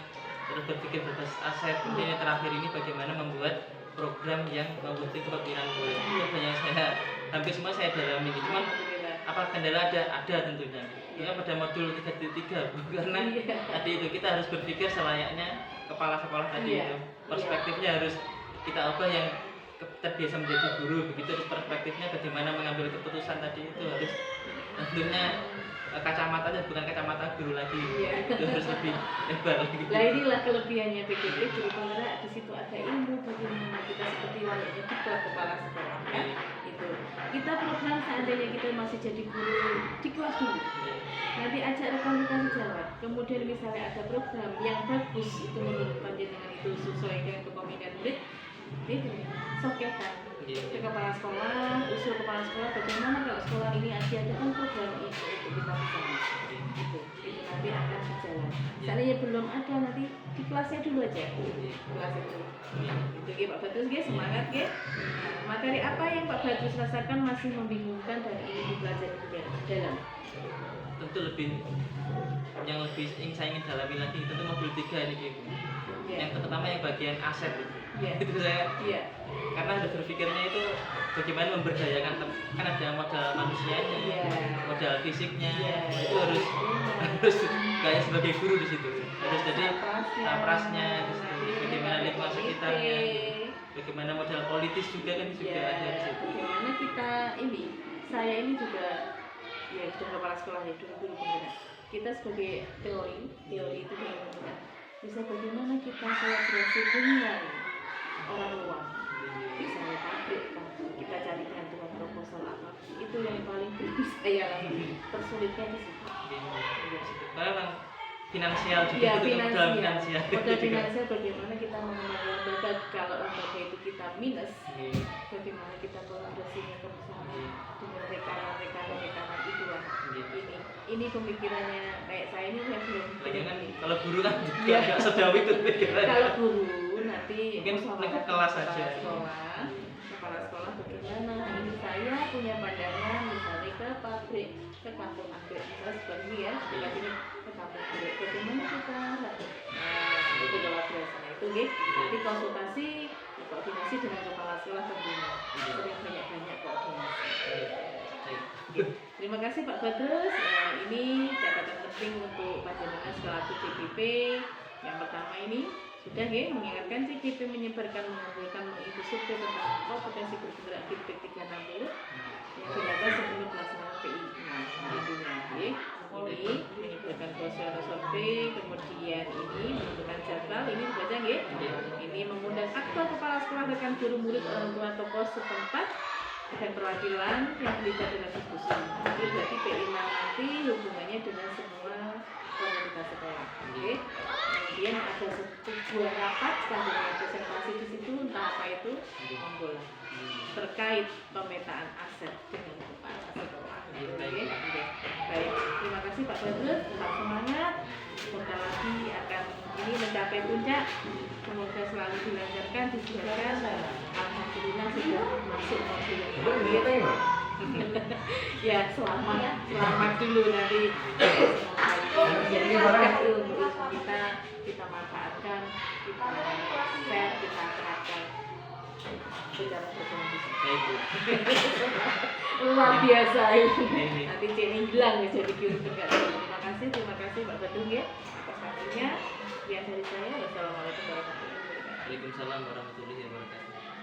terus berpikir berbasis aset, kemudian yang terakhir ini bagaimana membuat program yang membentuk kepemimpinan murid. Itu banyak saya hampir semua saya dalami, cuman apa kendala ada tentunya. Ya pada modul 3.3 karena tadi itu kita harus berpikir selayaknya kepala sekolah tadi itu. Perspektifnya harus kita ubah yang terbiasa menjadi guru begitu, terus perspektifnya bagaimana mengambil keputusan tadi itu harus tentunya kacamatanya bukan kacamata guru lagi, itu harus lebih lebar lagi. Nah inilah kelebihannya PKP guru penggerak, di situ ada ilmu bagaimana kita seperti layaknya kita kepala sekolah kan. Itu kita program seandainya kita masih jadi guru di kelas dulu, nanti ajak rekan-rekan sejawat, kemudian misalnya ada program yang bagus itu menurut panjenengan itu sesuai dengan kepemimpinan murid, itu soketan ke kepala sekolah, usul kepala sekolah bagaimana kalau sekolah ini diadakan program itu untuk kita bersama. Itu nanti akan berjalan. Seandainya belum ada nanti di kelasnya dulu aja. Kelasnya dulu. Itu Pak Badrus semangat materi apa yang Pak Badrus rasakan masih membingungkan dan ingin dipelajari dalam? Tentu yang lebih saya ingin dalami lagi tentu modul 3 ini Ibu. Yang pertama yang bagian aset itu saya karena harus berpikirnya itu bagaimana memberdayakan kan ada modal manusianya, modal fisiknya, itu harus kayak sebagai guru di situ harus jadi prasnya di situ, bagaimana lingkungan sekitarnya, bagaimana modal politis juga kan juga ada di situ. Bagaimana kita saya ini juga sudah kepala sekolah ya dulu penggerak. Kita sebagai teori itu bagaimana bisa bagaimana kita kolaborasi dengan orang luar, misalnya pabrik, kita cari bantuan proposal apa, itu yang paling saya tersulitnya di situ. Karena memang finansial juga ya, modal finansial bagaimana kita mengelola lembaga, kalau lembaga itu kita minus, bagaimana kita kolaborasinya bersama dengan rekan-rekan itulah. Ini pemikirannya kayak saya ini saya belum. Kan kalau guru kan juga nggak sejauh itu pikirannya. Kalau guru nanti mungkin naik kelas saja. Kepala sekolah bagaimana? Ini saya punya pandangan misalnya ke pabrik, ke kampung anggrek, misalnya seperti ini ya, ini ke kampung anggrek. Bagaimana kita? Itu kolaborasinya itu, nanti konsultasi, koordinasi dengan kepala sekolah tentunya. Sering banyak koordinasi. Terima kasih Pak Badrus. Ini catatan penting untuk panjenengan selaku CPP. Yang pertama ini sudah mengingatkan CPP menyebarkan, mengumpulkan, mengikuti survei tentang kompetensi bergerak feedback 360 yang dilakukan sebelum pelaksanaan PI. Ini menyebarkan kuesioner survei, kemudian ini menentukan jadwal, ini dibaca ini mengundang aktor kepala sekolah, rekan guru, murid, orang tua, tokoh setempat dan perwakilan yang terlibat dalam diskusi. Jadi berarti PI nanti hubungannya dengan semua komunitas sekolah. Kemudian ada sebuah rapat dengan presentasi di situ, entah apa itu, monggo terkait pemetaan aset dengan kepala sekolah. Baik, terima kasih Pak Badrus, tetap semangat. Sebentar lagi akan ini mencapai puncak. Semoga selalu dilancarkan, disediakan. Alhamdulillah sudah masuk modul yang ya selamat dulu nanti. Semoga ilmu kita manfaatkan, kita share, kita terapkan secara berkelanjutan. Luar biasa ini. Nanti Ceni hilang ya jadi guru. Terima kasih Pak Badung atas Akhirnya sekian dari saya. Wassalamualaikum warahmatullahi wabarakatuh. Waalaikumsalam warahmatullahi wabarakatuh.